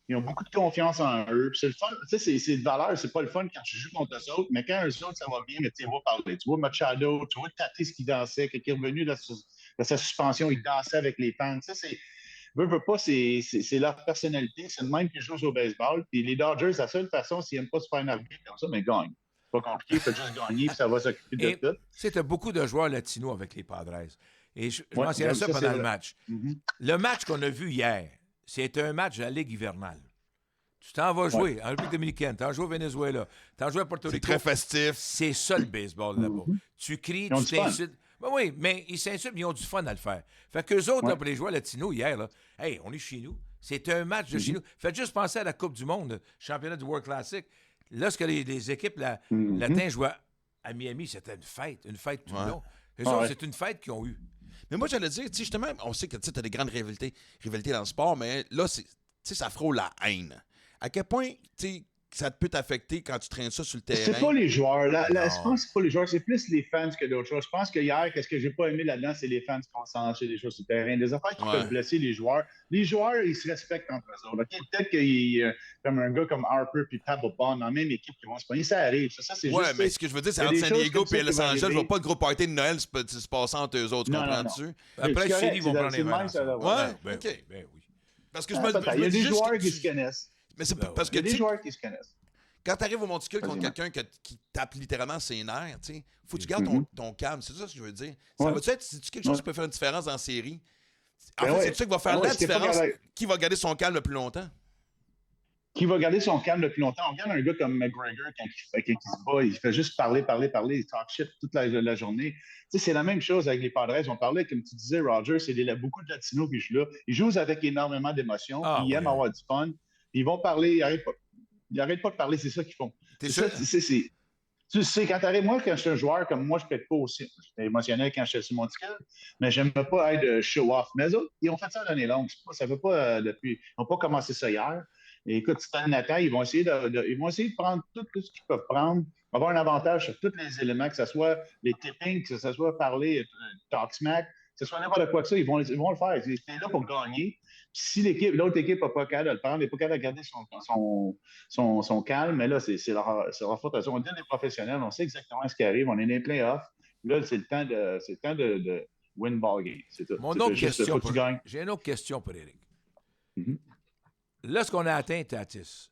ils ont beaucoup de confiance en eux. Puis c'est le fun. Tu sais, c'est de valeur. C'est pas le fun quand tu joues contre eux autres, mais quand eux autres, ça va bien, mais tu vois parler. Tu vois Machado, tu vois Tatis qui dansait, qui est revenu de sa suspension, il dansait avec les fans. Tu sais, veut pas, c'est leur personnalité. C'est le même qui joue au baseball. Puis les Dodgers, la seule façon, s'ils n'aiment pas se faire une arbitre comme ça, mais gagne. C'est pas compliqué, il faut juste gagner, puis ça va s'occuper de Et tout. tu sais, t'as beaucoup de joueurs latinos avec les Padres. Et je Ouais, mentionnais ça ça, pendant c'est le vrai. match. Mhm. Le match qu'on a vu hier, c'est un match de la Ligue hivernale. Tu t'en vas jouer en République dominicaine, t'en joues au Venezuela, t'en joues à Porto C'est Rico. très festif. C'est ça le baseball là-bas. Tu cries, Ils ont tu du fun. t'insultes. Ben oui, mais ils s'insultent, mais ils ont du fun à le faire. Fait qu'eux autres, là, pour les joueurs latinos hier, là, hey, on est chez nous. C'est un match de chez nous. Faites juste penser à la Coupe du Monde, championnat du World Classic. Lorsque les équipes latines jouaient à Miami, c'était une fête tout le Ouais. long. Eux Ah autres, ouais. c'est une fête qu'ils ont eue. Mais moi, j'allais dire, tu sais, justement, on sait que tu as des grandes rivalités dans le sport, mais là, tu sais, ça frôle la haine. À quel point, tu sais, ça peut t'affecter quand tu traînes ça sur le terrain? C'est pas les joueurs. Non. Je pense que c'est pas les joueurs, c'est plus les fans que d'autres choses. Je pense que hier, qu'est-ce que j'ai pas aimé là-dedans, c'est les fans qui font s'enchaîner des choses sur le terrain. Des affaires qui Ouais. peuvent blesser les joueurs. Les joueurs, ils se respectent entre eux autres. OK? Peut-être qu'il comme un gars comme Harper puis Tableton dans la même équipe qui vont se pogner, ça arrive. Ça, c'est Ouais, juste. mais ce que je veux dire, c'est il y a entre des San choses Diego comme ça et qui Los vont Angeles, je arriver. vois pas le gros party de Noël se passer entre eux autres, tu Non, non, comprends-tu? Après, c'est chez correct, ils vont c'est prendre les le verres même, ça, ensemble. là, ouais. Ben OK. oui, ben oui. Parce que Ah, peut-être. Il y a des juste joueurs que qui se connaissent. Mais c'est Ben parce ouais. que Il y a des tu sais, joueurs qui se connaissent. quand tu arrives au monticule contre Vas-y, quelqu'un qui tape littéralement ses nerfs, tu sais, faut que tu gardes ton calme. C'est ça que je veux dire. Ça Ouais. va-tu être, c'est-tu quelque chose Ouais. qui peut faire une différence en série? En Ben fait, ouais. c'est ça qui va faire Ben ouais, la c'est pas différence. grave. Qui va garder son calme le plus longtemps? Qui va garder son calme depuis longtemps. On regarde un gars comme McGregor quand il se bat, il fait juste parler, il talk shit toute la journée. Tu sais, c'est la même chose avec les Padres. On parlait, comme tu disais, Roger, beaucoup de Latinos qui jouent là. Ils jouent avec énormément d'émotions, Ah, puis ils aiment oui. avoir du fun. Ils vont parler, ils arrêtent pas de parler, c'est ça qu'ils font. T'es C'est sûr? ça, tu sais, quand t'arrives, moi, quand je suis un joueur, comme moi, je peux être pas aussi émotionnel quand je suis sur mon ticket, mais j'aime pas être show-off. Mais eux autres, ils ont fait ça l'année longue. Ça fait pas depuis. Ils n'ont pas commencé ça hier. Et écoute, Stan Nathan, ils vont essayer de prendre tout ce qu'ils peuvent prendre, avoir un avantage sur tous les éléments, que ce soit les tippings, que ce soit parler, talk smack, que ce soit n'importe quoi que ça, ils vont le faire. Ils sont là pour gagner. Puis si l'autre équipe n'a pas capable de le prendre, n'est pas capable de garder son calme, mais là, c'est leur faute. On est des professionnels, on sait exactement ce qui arrive, on est dans les playoffs. Là, c'est le temps de win ball game. C'est tout. Mon C'est autre juste, question. faut que tu gagnes. J'ai une autre question pour Éric. Mhm. Là, ce qu'on a atteint, Tatis,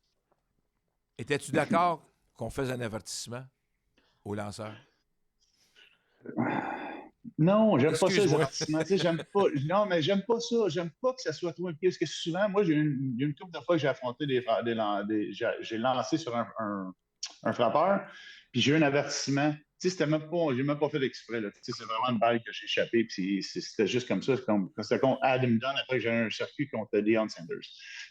étais-tu d'accord qu'on fasse un avertissement au lanceur? Non, j'aime pas ça, les Excuse-moi. avertissements. Tu sais, j'aime pas. Non, mais j'aime pas ça. J'aime pas que ça soit trop impliqué. Parce que souvent, moi, il y a une couple de fois que j'ai affronté j'ai lancé sur un frappeur, puis j'ai eu un avertissement. Tu sais, j'ai même pas fait d'exprès, là. Tu sais, c'est vraiment une balle que j'ai échappée, puis c'était juste comme ça. C'était contre Adam Dunn, après que j'ai eu un circuit contre Deion Sanders.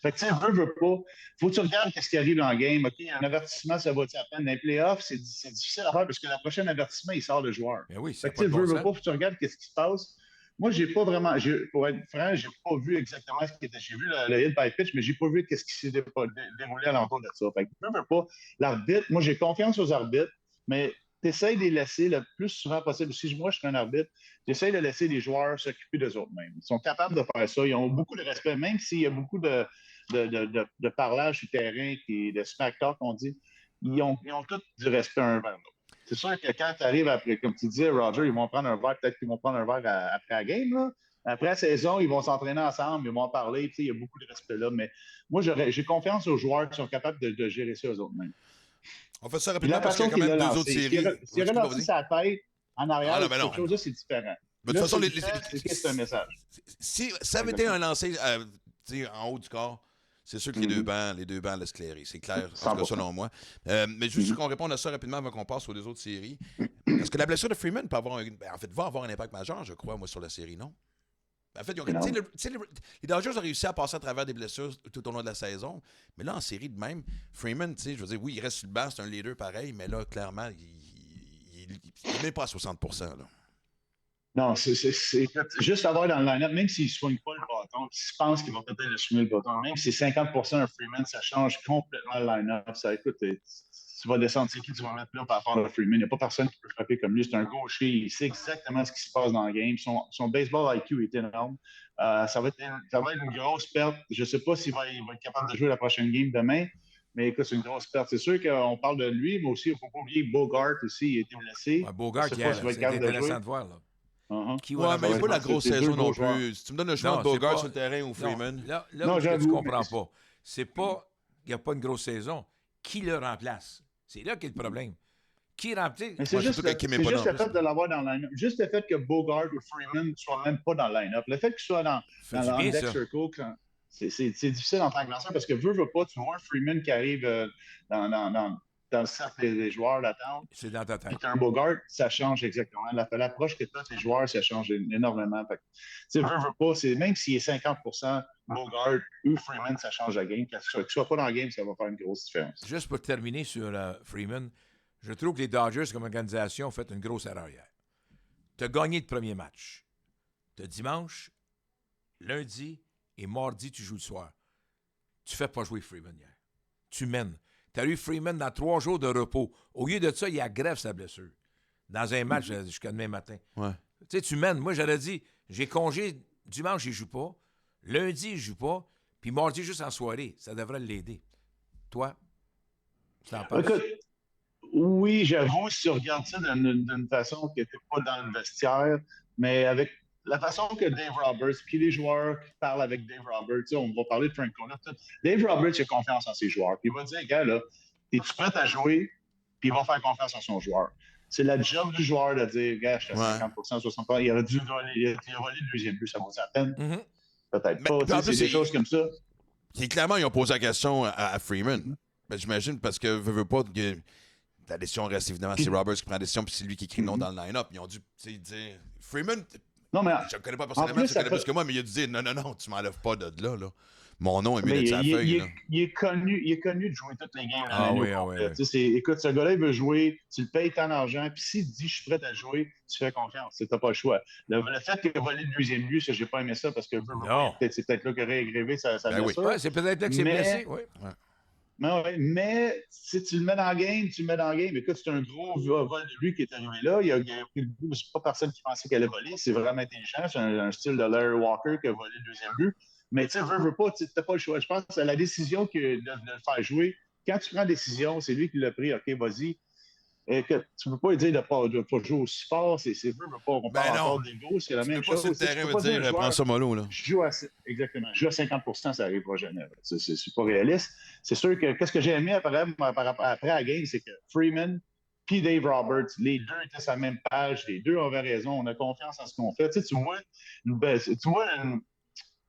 Fait que, tu sais, veux pas. Faut que tu regardes ce qui arrive dans le game. OK, un avertissement, ça va-tu à peine? Dans les playoffs, c'est difficile à faire parce que le prochain avertissement, il sort le joueur. Mais oui, Fait c'est que, pas tu de sais, bon veux sens. pas, faut que tu regardes ce qui se passe. Moi, j'ai pas vraiment, pour être franc, j'ai pas vu exactement ce qui était. J'ai vu le hit by pitch, mais j'ai pas vu ce qui s'est déroulé alentour de ça. Fait que, veux pas. L'arbitre, moi, j'ai confiance aux arbitres, mais tu essaies de les laisser le plus souvent possible. Si moi, je suis un arbitre, j'essaie de laisser les joueurs s'occuper d'eux autres mêmes. Ils sont capables de faire ça. Ils ont beaucoup de respect, même s'il y a beaucoup de parlage sur le terrain, de smack talk, on dit. Ils ont tous du respect un vers l'autre. C'est sûr que quand tu arrives après, comme tu disais, Roger, ils vont prendre un verre, peut-être qu'ils vont prendre un verre après la game. Là. Après la saison, ils vont s'entraîner ensemble, ils vont en parler. Il y a beaucoup de respect là. Mais moi, j'ai confiance aux joueurs qui sont capables de gérer ça eux autres mêmes. On fait ça Puis la rapidement parce qu'il y a façon quand qu'il même l'a deux lancé, autres séries. s'il a relancé sa tête en arrière, Ah, non, mais non. quelque chose là, c'est différent. Mais de Là, toute façon, c'est un message. si ça avait été un lancer en haut du corps, c'est sûr que les deux bancs laissent clairer. C'est clair, en tout cas, 100%. selon moi. Mais juste qu'on réponde à ça rapidement avant qu'on passe aux deux autres séries. Est-ce que la blessure de Freeman peut avoir va avoir un impact majeur, je crois, moi, sur la série, non? En fait, les Dodgers ont réussi à passer à travers des blessures tout au long de la saison. Mais là, en série de même, Freeman, je veux dire, oui, il reste sur le banc, c'est un leader pareil, mais là, clairement, il n'est même pas à 60%. Là. Non, c'est juste avoir dans le line-up, même s'il ne soigne pas le bâton, s'il pense qu'il va peut-être le soigner le bâton, même si c'est 50% un Freeman, ça change complètement le line-up. Ça, écoute, tu vas descendre, c'est qui tu vas mettre là par rapport à Freeman. Il n'y a pas personne qui peut frapper comme lui. C'est un gaucher, il sait exactement ce qui se passe dans le game. Son baseball IQ est énorme. Ça va être une grosse perte. Je ne sais pas s'il va être capable de jouer la prochaine game demain. Mais écoute, c'est une grosse perte. C'est sûr qu'on parle de lui, mais aussi, il ne faut pas oublier que Bogart aussi, il a été blessé. Ouais, Bogart, Je sais pas s'il va être c'est capable de jouer. intéressant de voir. Là. Ouais, Qui mais il n'y a pas la grosse c'est deux saison non gros joueurs. plus. Si tu me donnes le choix Non, de Bogart c'est pas- sur le terrain ou Freeman. Là Non, où tu j'avoue, comprends mais- pas, c'est pas qu'il n'y a pas une grosse saison. Qui le remplace? C'est là qu'est le problème. Qui remplace? Mais c'est Ouais, juste, surtout quand Kim est c'est pas juste dans le le fait de l'avoir dans le line-up. Juste le fait que Bogart ou Freeman ne soient même pas dans le line-up. Le fait qu'il soit dans Fait le du bien, deck ça. circle, c'est difficile en tant que lanceur parce que veux pas, tu vois un Freeman qui arrive dans le cercle des joueurs d'attente. C'est dans ta tête. Puis tu as un Bogart, ça change exactement. L'approche que tu as tes joueurs, ça change énormément. Fait que, tu sais, veux pas, même s'il est 50% Bogart ou Freeman, ça change la game. Qu'il ne soit pas dans la game, ça va faire une grosse différence. Juste pour terminer sur Freeman, je trouve que les Dodgers, comme organisation, ont fait une grosse erreur hier. Tu as gagné le premier match. Tu as dimanche, lundi et mardi, tu joues le soir. Tu fais pas jouer Freeman hier. Tu mènes. Tu as eu Freeman dans 3 jours de repos. Au lieu de ça, il aggrave sa blessure. Dans un match jusqu'à demain matin. Ouais. Tu sais, tu mènes. Moi, j'aurais dit, j'ai congé dimanche, il joue pas. Lundi, il joue pas. Puis mardi, juste en soirée. Ça devrait l'aider. Toi, tu t'en penses? Écoute, oui, j'avoue, si tu regardes ça d'une façon que tu n'es pas dans le vestiaire, mais avec la façon que Dave Roberts, puis les joueurs qui parlent avec Dave Roberts, on va parler de Frank Cona, Dave Roberts a confiance en ses joueurs. Puis il va dire, gars, là, es-tu prêt à jouer? Puis il va faire confiance en son joueur. C'est la job du joueur de dire, gars, je suis à 50%, 60%, il aurait dû voler le deuxième but, ça vaut la peine? Mhm. Peut-être Mais pas. en Tu sais, plus, c'est des choses comme ça. Clairement, ils ont posé la question à Freeman. Ben, j'imagine parce que veut pas que la décision reste évidemment, c'est Roberts qui prend la décision, puis c'est lui qui écrit le nom dans le line-up. Ils ont dû dire Freeman, Non, mais je ne connais pas personnellement, plus, tu le connais ça plus que moi, mais il a dû dire non, tu m'enlèves pas de là. Mon nom est mis mais de sa feuille. Là. il est connu de jouer toutes les games. Ah l'année oui, au ah complet. oui. Tu sais, écoute, ce gars-là, il veut jouer, tu le payes tant d'argent, puis s'il te dit je suis prêt à jouer, tu fais confiance. Tu n'as pas le choix. Le fait qu'il a volé le deuxième but, ça, j'ai pas aimé ça parce que Non. c'est peut-être là qu'il aurait aggravé sa Ben oui. blessure. Ouais, c'est peut-être là que c'est Mais- blessé. Oui. Mais si tu le mets dans le game, tu le mets dans le game. Écoute, c'est un gros vol de lui qui est arrivé là. Il a pris le but, mais c'est pas personne qui pensait qu'elle allait voler. C'est vraiment intelligent. C'est un style de Larry Walker qui a volé le deuxième but. Mais tu sais, veux pas, tu n'as pas le choix. Je pense que c'est la décision de le faire jouer. Quand tu prends la décision, c'est lui qui l'a pris. OK, vas-y. écoute, tu ne peux pas lui dire de ne pas jouer aussi fort. C'est veut pas. On parle non. encore d'ego, c'est la Tu même peux pas chose. sur le Tu sais, terrain tu me peux pas dire, un joueur, prends ça mollo, là. exactement. Je joue à 50%, ça n'arrivera jamais. C'est pas réaliste. C'est sûr que qu'est-ce que j'ai aimé après la game, c'est que Freeman puis Dave Roberts, les deux étaient sur la même page, les deux avaient raison, on a confiance en ce qu'on fait. Tu sais, tu vois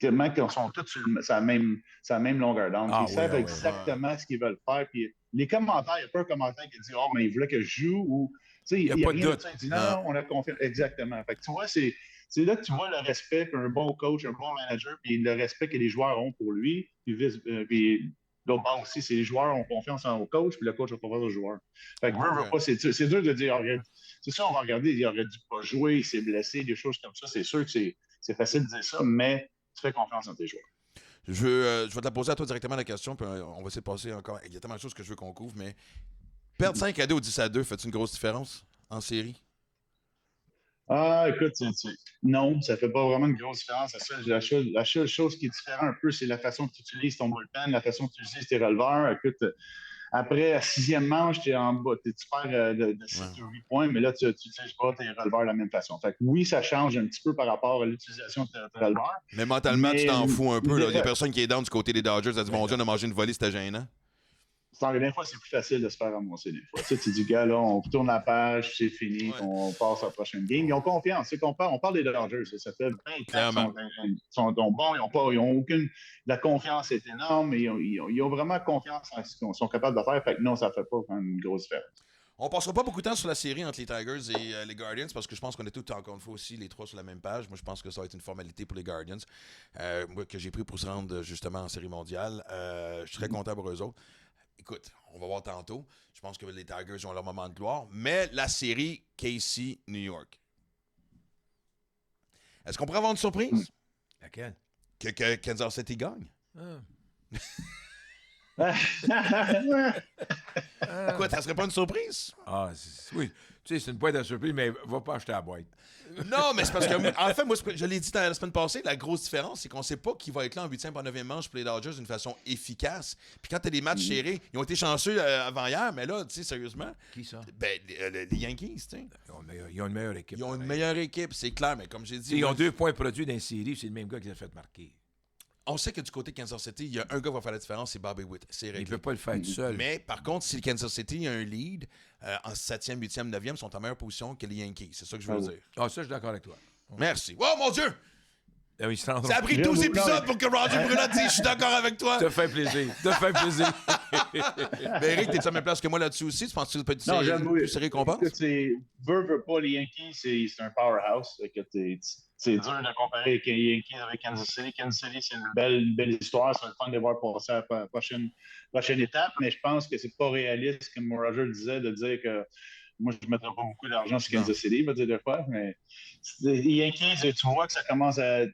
comment ils sont tous sur la même longueur d'onde. Ils savent exactement ce qu'ils veulent faire. Puis les commentaires, il n'y a pas un commentaire qui dit « Oh, mais il voulait que je joue » ou il n'y a pas de doute. Il dit « Non, on a confiance. » Exactement. Fait que tu vois, c'est là que tu vois le respect qu'un bon coach, un bon manager, puis le respect que les joueurs ont pour lui. Puis l'autre bord aussi, c'est les joueurs ont confiance au coach, puis le coach a confiance aux joueurs. Fait que veut pas, c'est dur de dire c'est sûr, on va regarder, il aurait dû pas jouer, il s'est blessé, des choses comme ça. C'est sûr que c'est facile de dire ça, mais tu fais confiance en tes joueurs. Je vais te la poser à toi directement la question, puis on va essayer de passer encore exactement la chose que je veux qu'on couvre, mais perdre 5-2 ou 10-2, fait-tu une grosse différence en série? Ah, écoute, non, ça fait pas vraiment une grosse différence. La seule chose qui est différente un peu, c'est la façon que tu utilises ton bullpen, la façon que tu utilises tes releveurs. Écoute, après, la sixième manche, tu perds de 7 ou 8 points, mais là, tu n'utilises pas tes releveurs de la même façon. Fait que oui, ça change un petit peu par rapport à l'utilisation de tes releveurs. Mais mentalement, tu t'en fous un peu. Il y a personne qui est down du côté des Dodgers. Ça dit, mon Dieu, on a mangé une volée, c'était gênant. Des fois, c'est plus facile de se faire ramasser des fois. Tu dis, gars, là, on tourne la page, c'est fini, on passe à la prochaine game. Ils ont confiance. On parle des Dodgers. Ça fait 20 ans qu'ils sont bons. Ils ont aucune... La confiance est énorme. Ils ont vraiment confiance en ce qu'ils sont capables de faire. Fait que non, ça ne fait pas une grosse différence. On ne passera pas beaucoup de temps sur la série entre les Tigers et les Guardians parce que je pense qu'on est tous, encore une fois aussi, les trois sur la même page. Moi, je pense que ça va être une formalité pour les Guardians moi, que j'ai pris pour se rendre justement en série mondiale. Je suis très content pour eux autres. Écoute, on va voir tantôt. Je pense que les Tigers ont leur moment de gloire. Mais la série KC-New York. Est-ce qu'on pourrait avoir une surprise? Laquelle? Que Kansas City gagne? Quoi, ça serait pas une surprise? Oui. Tu sais, c'est une boîte à surprise, mais va pas acheter la boîte. Non, mais c'est parce que, en fait, moi, je l'ai dit la semaine passée, la grosse différence, c'est qu'on sait pas qui va être là en 8e et en 9e manche pour les Dodgers d'une façon efficace. Puis quand tu as des matchs serrés, ils ont été chanceux avant hier, mais là, tu sais, sérieusement. Qui ça? Ben, les Yankees, tu sais. Ils ont une meilleure équipe. Ils ont une meilleure équipe, c'est clair, mais comme j'ai dit. Ils ont 2 points produits dans la série, c'est le même gars qui les a fait marquer. On sait que du côté de Kansas City, il y a un gars qui va faire la différence, c'est Bobby Witt. C'est réglé. Il ne peut pas le faire tout seul. Mais par contre, si le Kansas City a un lead, en 7e, 8e, 9e, ils sont en meilleure position que les Yankees. C'est ça que je veux dire. Ça, je suis d'accord avec toi. Merci. Oh mon Dieu! Ça a pris J'aime 12 épisodes pour que Roger Bruno dise « Je suis d'accord avec toi ». Ça fait plaisir. Mais Eric, t'es à la même place que moi là-dessus aussi? Tu penses que tu peux être plus sérieux qu'on pense? Veut pas, les Yankees, c'est un powerhouse. C'est dur de comparer les Yankees avec Kansas City. Kansas City, c'est une belle histoire. Ça va être fun de voir passer à la prochaine étape, mais je pense que c'est pas réaliste, comme Roger le disait, de dire que moi, je ne mettrais pas beaucoup d'argent sur Kansas City, il va dire de quoi, mais les Yankees, tu vois que ça commence à...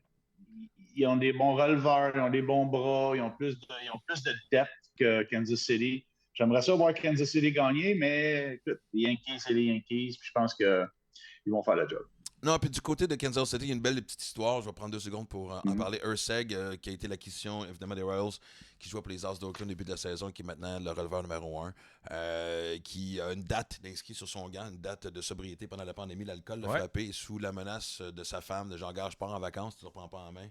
Ils ont des bons releveurs, ils ont des bons bras, ils ont plus de depth que Kansas City. J'aimerais ça voir Kansas City gagner, mais écoute, les Yankees, c'est les Yankees, puis je pense qu'ils vont faire le job. Non, puis du côté de Kansas City, il y a une belle petite histoire. Je vais prendre 2 secondes pour en parler. Urseg, qui a été l'acquisition, évidemment, des Royals, qui joue pour les As d'Oakland au début de la saison, qui est maintenant le releveur numéro 1, qui a une date d'inscrit sur son gant, une date de sobriété pendant la pandémie. L'alcool l'a frappé sous la menace de sa femme, de Jean-Gare, je pars en vacances, tu ne le reprends pas en main.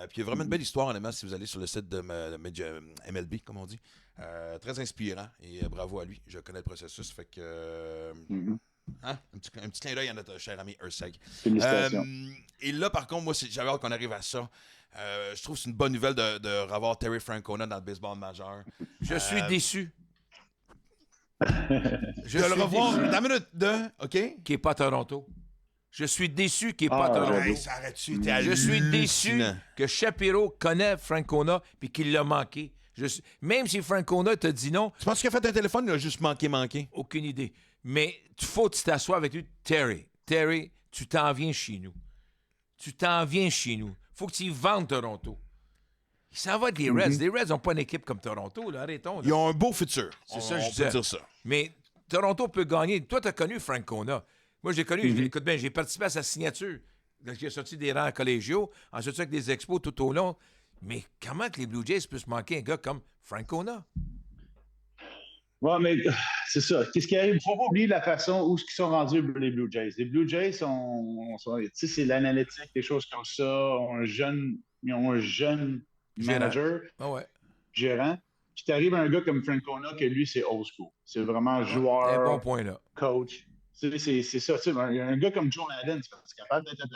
Puis il y a vraiment une belle histoire, honnêtement, si vous allez sur le site de MLB, comme on dit. Très inspirant, et bravo à lui. Je connais le processus, fait que... Hein? Un petit clin d'œil à notre cher ami Urseg. Félicitations. Et là, par contre, moi, j'avais hâte qu'on arrive à ça. Je trouve que c'est une bonne nouvelle de revoir Terry Francona dans le baseball majeur. Je suis déçu. Je vais le revoir dans la minute 2, OK? Qui n'est pas à Toronto. Je suis déçu qu'il n'est pas à Toronto. Hey, ça arrête-tu? Je suis déçu que Shapiro connaît Francona et qu'il l'a manqué. Même si Francona te dit non... Tu penses qu'il a fait un téléphone, il a juste manqué? Aucune idée. Mais il faut que tu t'assoies avec lui. Terry, tu t'en viens chez nous. Faut que tu y vendes Toronto. Il s'en va avec les Reds. Les Reds n'ont pas une équipe comme Toronto. Là. Arrêtons. Là. Ils ont un beau futur. C'est ça, je peut disais. dire ça. Mais Toronto peut gagner. Toi, tu as connu Francona. Moi, j'ai connu. Écoute bien, j'ai participé à sa signature. J'ai sorti des rangs collégiaux, ensuite avec des expos tout au long. Mais comment que les Blue Jays peuvent manquer un gars comme Francona? Ouais, mais c'est ça. Qu'est-ce qui arrive? Il ne faut pas oublier la façon où ils sont rendus les Blue Jays. Les Blue Jays tu sais, c'est l'analytique, des choses comme ça. Ils ont un jeune Gérant. manager, Ah ouais. gérant. Puis t'arrives à un gars comme Francona, que lui, c'est old school. C'est vraiment C'est un bon joueur, point, là. coach. C'est ça. Tu sais, un gars comme Joe Madden, c'est capable d'être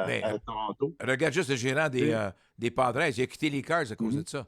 Mais à Toronto. regarde juste le gérant des Padres. Il a quitté les Cards à cause de ça.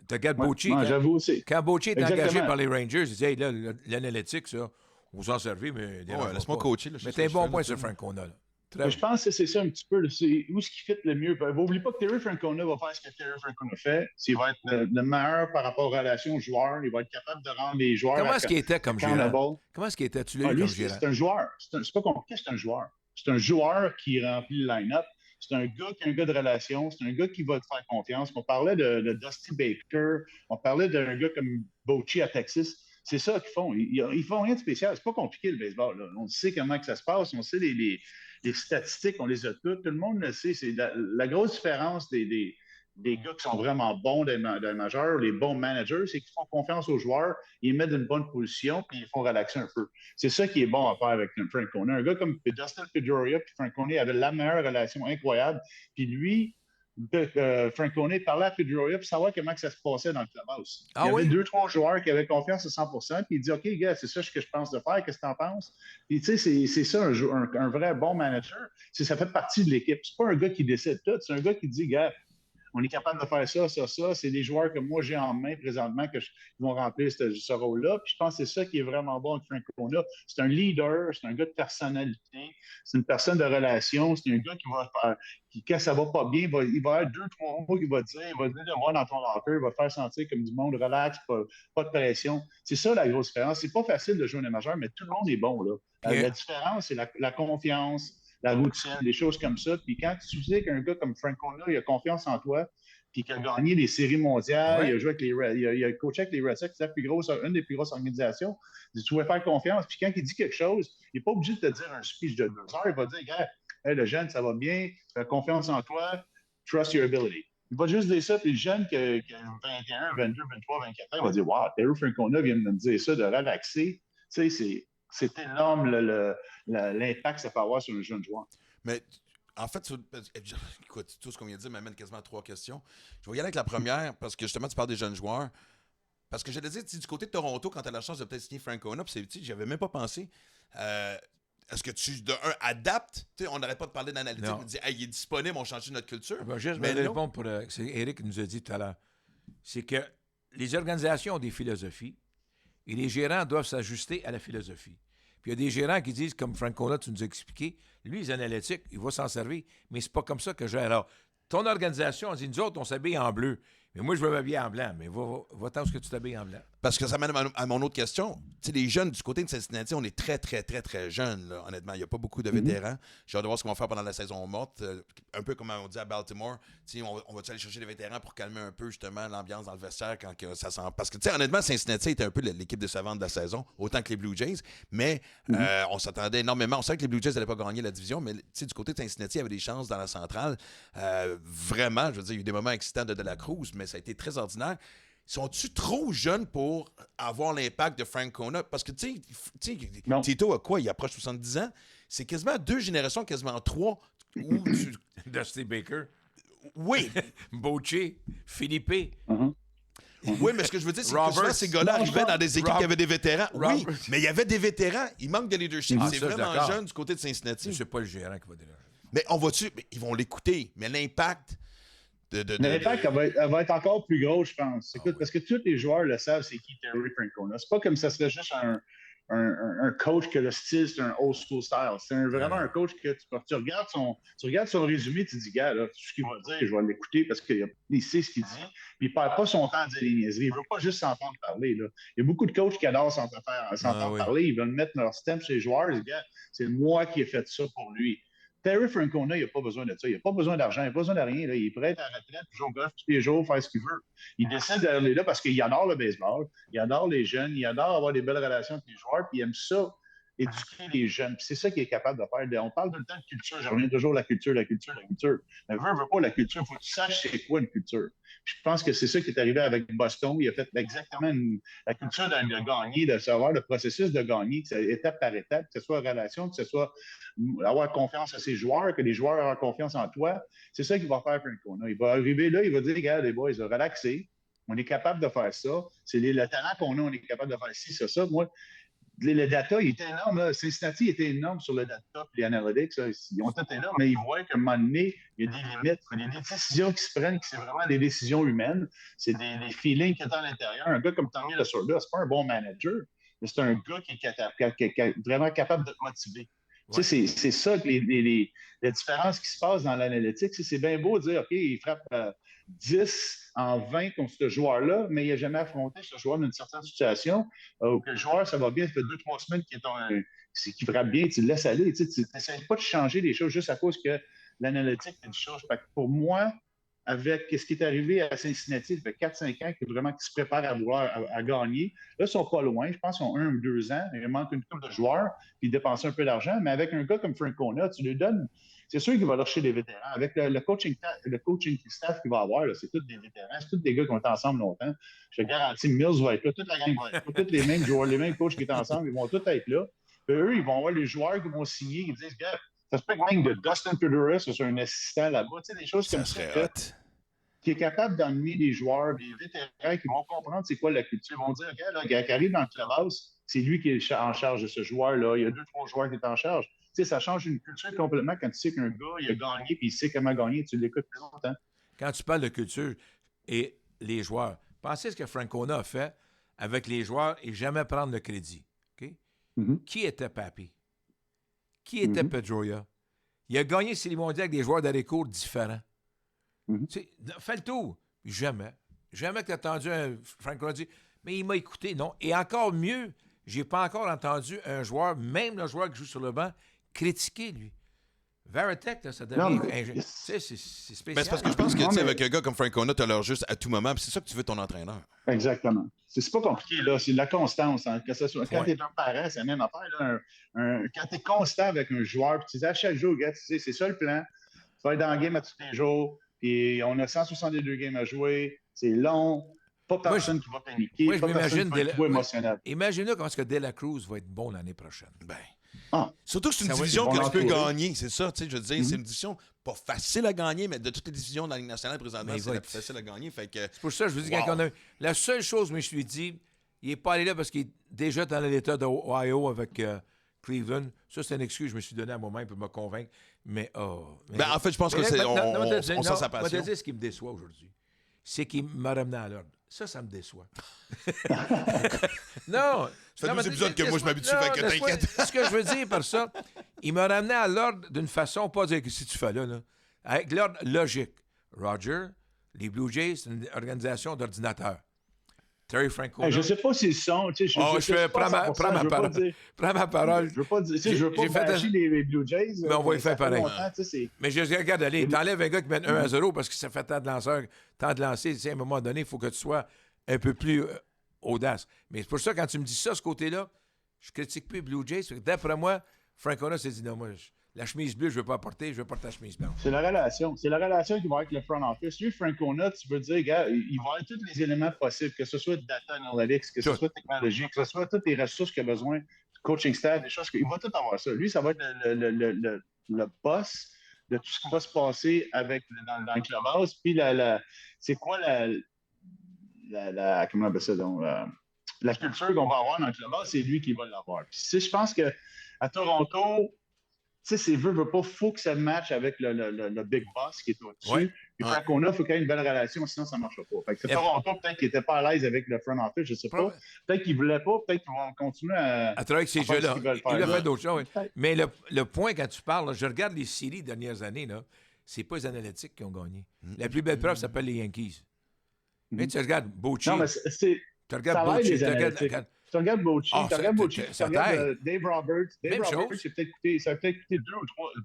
Tu regardes Ouais, Bochy. ouais, j'avoue aussi. Quand Bochy est engagé Exactement. par les Rangers, il dit hey, là, l'analytique, ça, vous en servez, mais. Ouais, laisse-moi coacher. Là, Mais t'as un bon point sur Francona. Là. Mais je pense que c'est ça un petit peu. C'est où ce qui fit le mieux. N'oubliez pas que Terry Francona va faire ce que Terry Francona fait. Il va être le meilleur par rapport aux relations joueurs. Il va être capable de rendre les joueurs. Comment est-ce qu'il était comme gérant? Comment est-ce qu'il était? Tu l'as eu comme gérant? C'est un joueur. C'est pas compliqué, c'est un joueur. C'est un joueur qui remplit le line-up. C'est un gars qui est un gars de relation. C'est un gars qui va te faire confiance. On parlait de Dusty Baker. On parlait d'un gars comme Bochy à Texas. C'est ça qu'ils font. Ils font rien de spécial. C'est pas compliqué, le baseball. Là. On sait comment que ça se passe. On sait les statistiques, on les a toutes. Tout le monde le sait. C'est la grosse différence des gars qui sont vraiment bons dans les majeurs, les bons managers, c'est qu'ils font confiance aux joueurs, ils les mettent dans une bonne position, puis ils font relaxer un peu. C'est ça qui est bon à faire avec Francona. Un gars comme Dustin Pedroia, puis Francona avait la meilleure relation incroyable. Puis lui, Francona parlait à Pedroia pour savoir comment que ça se passait dans le clubhouse. Il y avait 2-3 joueurs qui avaient confiance à 100%, puis il dit « OK, gars, c'est ça que je pense de faire, qu'est-ce que tu en penses? » Puis tu sais, c'est ça un vrai bon manager. Ça fait partie de l'équipe. C'est pas un gars qui décide tout, c'est un gars qui dit « Gars, on est capable de faire ça, ça, ça. C'est des joueurs que moi, j'ai en main présentement qui vont remplir ce rôle-là. Puis je pense que c'est ça qui est vraiment bon avec Francona. C'est un leader, c'est un gars de personnalité, c'est une personne de relation, c'est un gars quand ça va pas bien, il va avoir 2-3 mots qu'il va dire de moi dans ton locker, il va te faire sentir comme du monde relax, pas de pression. C'est ça la grosse différence. C'est pas facile de jouer un majeur, mais tout le monde est bon, là. La différence, c'est la confiance, la routine, des choses comme ça. Puis quand tu sais qu'un gars comme Francona, il a confiance en toi, puis qu'il a gagné des séries mondiales, il a joué avec il a coaché avec les Red Sox, c'est une des plus grosses organisations, tu pouvais faire confiance. Puis quand il dit quelque chose, il n'est pas obligé de te dire un speech de 2 heures. Il va dire, gars, hey, le jeune, ça va bien, fais confiance en toi, trust your ability. Il va juste dire ça, puis le jeune qui a 21, 22, 23, 24 ans, il va dire, wow, Terry Francona vient de me dire ça, de relaxer. Tu sais, c'est énorme l'impact que ça peut avoir sur un jeune joueur. Mais en fait, écoute, tout ce qu'on vient de dire m'amène quasiment à 3 questions. Je vais y aller avec la première, parce que justement, tu parles des jeunes joueurs. Parce que je te dis, du côté de Toronto, quand tu as la chance de peut-être signer Francona, puis j'y avais même pas pensé. Est-ce que tu, de un, adaptes? On n'arrête pas de parler d'analytique, on dit, hey, il est disponible, on change notre culture. Juste mais répondre pour c'est Eric nous a dit tout à l'heure. C'est que les organisations ont des philosophies et les gérants doivent s'ajuster à la philosophie. Puis il y a des gérants qui disent, comme Francona, tu nous as expliqué, lui, les analytiques, il va s'en servir, mais c'est pas comme ça que je gère. Alors, ton organisation, on dit, nous autres, on s'habille en bleu. Mais moi, je veux m'habiller en blanc. Mais va-t'en où est-ce que tu t'habilles en blanc. Parce que ça mène à mon autre question. Tu sais, les jeunes du côté de Cincinnati, on est très, très, très, très jeunes, là, honnêtement. Il n'y a pas beaucoup de vétérans. J'ai hâte de voir ce qu'on va faire pendant la saison morte. Un peu comme on dit à Baltimore. Tu sais, on va-tu aller chercher des vétérans pour calmer un peu, justement, l'ambiance dans le vestiaire quand ça sent. Parce que, tu sais, honnêtement, Cincinnati était un peu l'équipe décevante de la saison, autant que les Blue Jays. Mais on s'attendait énormément. On savait que les Blue Jays n'allaient pas gagner la division, mais, tu sais, du côté de Cincinnati, il y avait des chances dans la centrale. Vraiment, je veux dire, il y a eu des moments excitants de la Cruz, mais ça a été très ordinaire. Sont-tu trop jeunes pour avoir l'impact de Francona? Parce que, tu sais, Tito a quoi? Il approche 70 ans. C'est quasiment 2 générations, quasiment 3. Dusty Baker. Oui. Bochy, Philippe. Oui, mais ce que je veux dire, c'est que souvent, ces gars-là arrivaient dans des équipes qui avaient des vétérans. Oui, mais il y avait des vétérans. Il manque de leadership. C'est vraiment jeune du côté de Cincinnati. C'est pas le gérant qui va dire. Mais ils vont l'écouter. Mais l'impact... L'impact, elle va être encore plus gros, je pense. Écoute, parce que tous les joueurs le savent, c'est qui Terry Francona. C'est pas comme ça serait juste un coach que le style, c'est un old school style. C'est vraiment un coach que tu regardes son résumé, tu te dis, gars, là, tout ce qu'il va dire, je vais l'écouter parce qu'il sait ce qu'il dit. Puis il perd pas son temps à dire des niaiseries. Il veut pas juste s'entendre parler. Là. Il y a beaucoup de coachs qui adorent s'entendre parler. Ils veulent mettre leur stem chez les joueurs. Ils disent, gars, c'est moi qui ai fait ça pour lui. Terry Francona, il n'a pas besoin de ça. Il n'a pas besoin d'argent, il n'a pas besoin de rien. Là. Il est prêt à la retraite, jouer au golf tous les jours, faire ce qu'il veut. Il décide d'aller là parce qu'il adore le baseball, il adore les jeunes, il adore avoir des belles relations avec les joueurs, puis il aime ça, éduquer les jeunes. Puis c'est ça qu'il est capable de faire. On parle tout le temps de culture. Je reviens toujours à la culture, la culture, la culture. Mais veux pas la culture. Il faut que tu saches c'est quoi une culture. Je pense que c'est ça qui est arrivé avec Boston. Il a fait exactement la culture de gagner, de savoir le processus de gagner, étape par étape, que ce soit en relation, que ce soit avoir confiance à ses joueurs, que les joueurs aient confiance en toi. C'est ça qu'il va faire Francona. Il va arriver là, il va dire, regarde les boys, relaxez. On est capable de faire ça. C'est le talent qu'on a, on est capable de faire ci, ça. Moi, le data, il était énorme. Là. Cincinnati était énorme sur le data et les analytics. Là. Ils ont été là, mais ils voient qu'à un moment donné, il y a des limites. Il y a des décisions qui se prennent, qui c'est vraiment des décisions humaines. C'est des feelings qu'il y a à l'intérieur. Un gars comme Tommy Lasorda, c'est pas un bon manager, mais c'est un gars qui est vraiment capable de te motiver. Ouais. Tu sais, c'est ça que la différence qui se passe dans l'analytique. C'est bien beau de dire, OK, il frappe 10 en 20 contre ce joueur-là, mais il n'a jamais affronté ce joueur dans une certaine situation où que le joueur, ça va bien, ça fait 2-3 semaines qu'il frappe bien, tu le laisses aller. Tu n'essaies pas de changer les choses juste à cause que l'analytique fait du chose. Pour moi, avec ce qui est arrivé à Cincinnati, ça fait 4-5 ans qu'ils se préparent à gagner. Là, ils ne sont pas loin. Je pense qu'ils ont 1 ou 2 ans. Il manque une couple de joueurs, puis ils dépensent un peu d'argent. Mais avec un gars comme Francona, tu lui donnes. C'est sûr qu'il va lâcher des vétérans. Avec le coaching staff qu'il va avoir, c'est tous des vétérans. C'est tous des gars qui ont été ensemble longtemps. Je te garantis, Mills va être là. Toute la gang va être là. Tous les mêmes joueurs, les mêmes coachs qui étaient ensemble, ils vont tous être là. Puis eux, ils vont avoir les joueurs qui vont signer. Ils disent, gars, ça se peut que même de Dustin Pedroia, c'est un assistant là-bas. Tu sais, des choses comme ça. Qui est capable d'emmener des joueurs, des vétérans qui vont comprendre c'est quoi la culture. Ils vont dire, regarde, là, qui arrive dans le clubhouse, c'est lui qui est en charge de ce joueur-là. Il y a 2-3 joueurs qui sont en charge. Tu sais, ça change une culture complètement quand tu sais qu'un gars, il a gagné puis il sait comment gagner. Tu l'écoutes plus longtemps. Quand tu parles de culture et les joueurs, pensez ce que Francona a fait avec les joueurs et jamais prendre le crédit. Okay? Mm-hmm. Qui était Papi? Qui était Pedroia? Il a gagné Série mondiale avec des joueurs d'arrêt-court différents. Mm-hmm. Fais le tour. Jamais. Jamais que tu as entendu un Francona dire mais il m'a écouté, non. Et encore mieux, j'ai pas encore entendu un joueur, même le joueur qui joue sur le banc, critiquer lui. Varitek, là, ça devient. C'est spécial. Mais c'est parce que je pense que avec un gars comme Francona, tu as l'air juste à tout moment, puis c'est ça que tu veux ton entraîneur. Exactement. C'est pas compliqué, là. C'est de la constance. Hein. Que ce soit, quand tu es un parent, c'est la même affaire. Là. Quand tu es constant avec un joueur, puis tu dis à chaque jour, gars, tu sais, c'est ça le plan. Tu vas être dans le game à tous les jours. Puis on a 162 games à jouer. C'est long. Pas personne qui va paniquer. Moi, pas personne qui va être trop émotionnel. Imagine-le comment est-ce que De La Cruz va être bon l'année prochaine. Surtout que c'est une division que tu peux gagner, c'est ça. Je veux dire, c'est une division pas facile à gagner, mais de toutes les divisions dans la Ligue nationale présentement, c'est la plus facile à gagner. Fait que, c'est pour ça que je vous dis, quand on a... La seule chose, mais je lui dis, il n'est pas allé là parce qu'il est déjà dans l'État d'Ohio avec Cleveland. Ça, c'est une excuse que je me suis donné à moi-même pour me convaincre. Mais, en fait, je pense que c'est on sent sa passion. Je vais te dire ce qui me déçoit aujourd'hui. C'est qu'il m'a ramené à l'ordre. Ça me déçoit. Non. Ça fait 2 épisodes que moi, je m'habitue, fait que t'inquiète. Ce que je veux dire par ça, il m'a ramené à l'ordre d'une façon, pas dire que si tu fais là, avec l'ordre logique. Roger, les Blue Jays, c'est une organisation d'ordinateurs. Terry Francona. Je ne sais pas s'ils sont. Prends ma parole. Je ne veux pas bâcher les Blue Jays. Mais on va y faire pareil. Mais je regarde, allez, t'enlèves un gars qui mène 1-0 parce que ça fait tant de lanceurs, tant de lancers. À un moment donné, il faut que tu sois un peu plus audace. Mais c'est pour ça, quand tu me dis ça, ce côté-là, je critique plus les Blue Jays. D'après moi, Francona s'est dit non, moi, la chemise bleue, je ne veux pas porter, je veux porter la chemise blanche. C'est la relation. C'est la relation qui va avec le front office. Lui, Francona, tu veux dire, gars, il va avoir tous les éléments possibles, que ce soit data analytics, que ce soit technologie, que ce soit toutes les ressources qu'il a besoin, coaching staff, des choses, il va tout avoir ça. Lui, ça va être le boss de tout ce qui va se passer dans le clubhouse. Puis, c'est quoi comment on appelle ça, donc, la culture qu'on va avoir dans le clubhouse, c'est lui qui va l'avoir. Puis, je pense qu'à Toronto, tu sais, c'est veut pas, faut que ça matche avec le big boss qui est au-dessus. Ouais. Puis quand on a, il faut qu'il y ait une belle relation, sinon ça ne marchera pas. Fait que Toronto, peut-être qu'il n'était pas à l'aise avec le front office, je ne sais pas. Peut-être qu'il ne voulait pas, peut-être qu'ils vont continuer à travailler avec ces jeux-là. Il a fait d'autres choses. Mais le point, quand tu parles, je regarde les séries des dernières années, ce n'est pas les analytiques qui ont gagné. La plus belle preuve s'appelle les Yankees. Mais tu regardes Bochy. Non, mais tu regardes Bochy. Tu regardes Bochy, Ah, tu regardes Bochy, tu ça regardes t'aide. Dave Roberts. Dave Même Roberts, chose. ça a peut-être coûté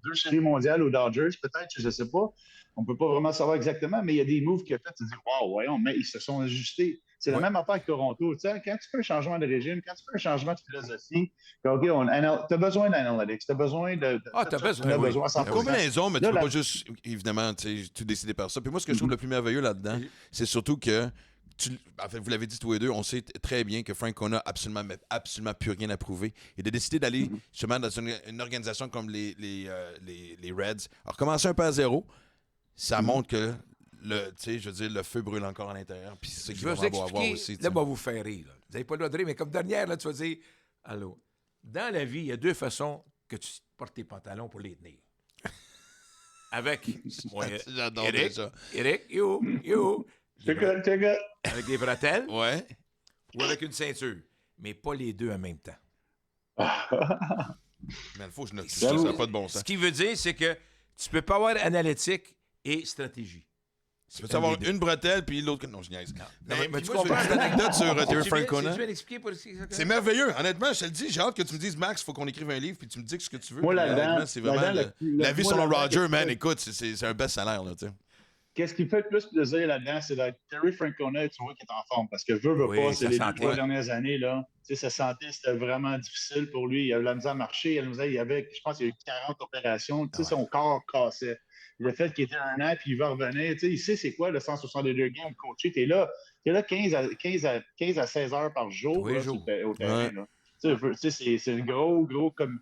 deux séries mondiales aux Dodgers, peut-être, je ne sais pas. On ne peut pas vraiment savoir exactement, mais il y a des moves qu'il a fait. Tu te dis, waouh, voyons, mais ils se sont ajustés. C'est la même affaire que Toronto. Tu sais, quand tu fais un changement de régime, quand tu fais un changement de philosophie, OK, tu as besoin d'analytics, tu as besoin de Ah, t'as besoin, on a oui. besoin à En 100%. combinaison, mais tu Là, peux pas juste, évidemment, tout décider par ça. Puis moi, ce que je trouve le plus merveilleux là-dedans, c'est surtout que, en fait, vous l'avez dit tous les deux, on sait très bien que Frank Kona n'a absolument plus rien à prouver. Et de décider d'aller justement dans une organisation comme les Reds, alors commencer un peu à zéro, ça montre que le feu brûle encore à l'intérieur. Puis c'est ça Je qu'il vais va vous avoir expliquer. aussi. Là, va vous faire rire. Là. Vous n'avez pas le droit de rire, mais comme dernière, là, tu vas dire allô. Dans la vie, il y a deux façons que tu portes tes pantalons pour les tenir. Avec moi, J'adore Eric, déjà. Eric, yo. check it. Avec des bretelles Ouais. ou avec une ceinture. Mais pas les deux en même temps. Mais il faut que je note tout Ce ça, qui- ça n'a pas de bon sens. Ce qui veut dire, c'est que tu peux pas avoir analytique et stratégie. Tu peux avoir une bretelle puis l'autre. Non, je niaise. Mais Mais tu tu comprends comprends? cette anecdote sur Terry Tu Francona? viens d'expliquer pour C'est merveilleux, honnêtement, je te le dis. J'ai hâte que tu me dises, Max, il faut qu'on écrive un livre, puis tu me dis ce que tu veux. Moi, Puis, là-dedans, honnêtement, c'est vraiment là-dedans, la vie moi, selon là-dedans, Roger, man. qu'est-ce Écoute, c'est un best salaire, là, tu sais. Qu'est-ce qui me fait le plus plaisir là-dedans, c'est d'être Terry Francona, tu vois, qui est en forme. Parce que veut Oui, pas, c'est sa les santé. 3 dernières années, là. Tu sais, sa santé, c'était vraiment difficile pour lui. Il avait la misère à marcher. Je pense qu'il y a eu 40 opérations. Tu sais, son corps cassait. Le fait qu'il était un an, puis il va revenir. Tu sais, il sait c'est quoi le 162 games coaché. T'es là 15 à 16 heures par jour, Tous les là, jours. au terrain, Ouais. là. Tu sais, c'est un gros comme.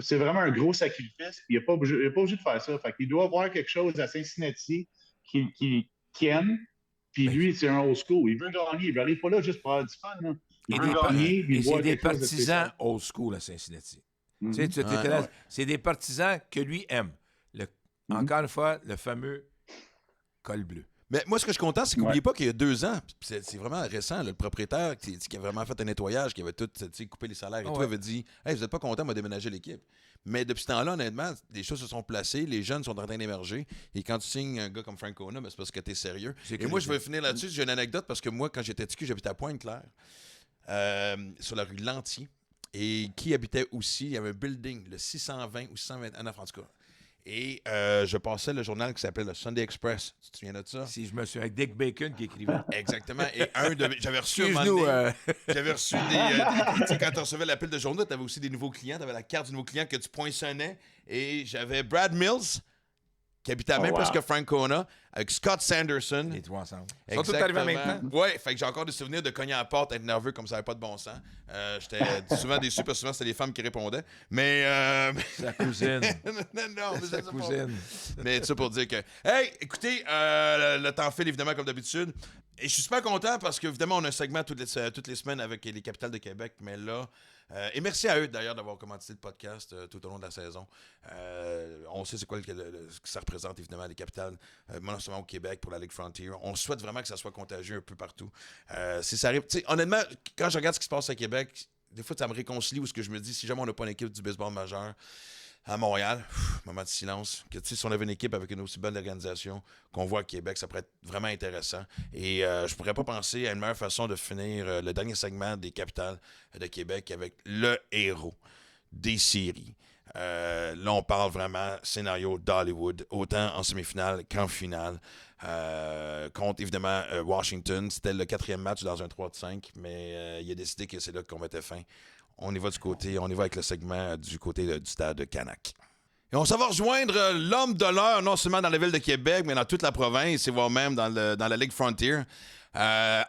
C'est vraiment un gros sacrifice. Il n'est pas obligé de faire ça. Fait qu'il doit avoir quelque chose à Cincinnati qu'il aime. Puis lui, c'est un old school. Il veut gagner. Il n'arrive pas là juste pour avoir du fun. Là. Il veut gagner. Puis Et il c'est voit des quelque chose de partisans spécial. old school à Cincinnati. Mhm. Tu sais, tu étais Ouais. là, c'est des partisans que lui aime. Encore une fois, le fameux col bleu. Mais moi, ce que je suis content, c'est qu'oubliez Ouais. pas qu'il y a 2 ans, puis c'est vraiment récent, là, le propriétaire qui a vraiment fait un nettoyage, qui avait tout coupé les salaires et tout, Ouais. avait dit « Hey, vous n'êtes pas content, on va déménager l'équipe. » Mais depuis ce temps-là, honnêtement, les choses se sont placées, les jeunes sont en train d'émerger, et quand tu signes un gars comme Francona, ben, c'est parce que tu es sérieux. C'est Et moi, je crédible. vais finir là-dessus, j'ai une anecdote, parce que moi, quand j'étais TQ, j'habitais à Pointe-Claire, sur la rue Lanty, et qui habitait aussi, il y avait un building, le 620 ou 629, en tout cas. Et je passais le journal qui s'appelait le Sunday Express. Tu te souviens de ça? Si je me suis avec Dick Bacon qui écrivait. Exactement. Et j'avais reçu un moment Excuse-nous. donné, j'avais reçu tu sais, quand tu recevais l'appel de journaux, tu avais aussi des nouveaux clients, tu avais la carte du nouveau client que tu poinçonnais. Et j'avais Brad Mills, qui habitait à la même place que Francona, avec Scott Sanderson. Les trois ensemble. Ils sont tous arrivés en même temps. Ouais, fait que j'ai encore des souvenirs de cogner à la porte, être nerveux comme ça n'avait pas de bon sens. J'étais souvent déçu parce que souvent c'était les femmes qui répondaient. Mais. Sa cousine. non, mais Sa c'est pas- cousine. Mais ça pour dire que. Hey, écoutez, le temps file évidemment comme d'habitude. Et je suis super content parce qu'évidemment, on a un segment toutes les semaines avec les capitales de Québec. Mais là. Et merci à eux d'ailleurs d'avoir commandité le podcast tout au long de la saison. On sait c'est quoi ce que ça représente évidemment les capitales, non seulement au Québec pour la Ligue Frontier. On souhaite vraiment que ça soit contagieux un peu partout. Si ça arrive, tu sais, honnêtement, quand je regarde ce qui se passe à Québec, des fois ça me réconcilie où ce que je me dis, si jamais on n'a pas une équipe du baseball majeur à Montréal, moment de silence, que tu sais, si on avait une équipe avec une aussi bonne organisation qu'on voit à Québec, ça pourrait être vraiment intéressant. Et je pourrais pas penser à une meilleure façon de finir le dernier segment des capitales de Québec avec le héros des séries. Là, on parle vraiment scénario d'Hollywood, autant en semi-finale qu'en finale. Contre, évidemment, Washington. C'était le 4e match dans un 3-5, mais il a décidé que c'est là qu'on mettait fin. On y va avec le segment du côté du stade Canac. Et on s'en va rejoindre l'homme de l'heure, non seulement dans la ville de Québec, mais dans toute la province, et voire même dans la Ligue Frontier.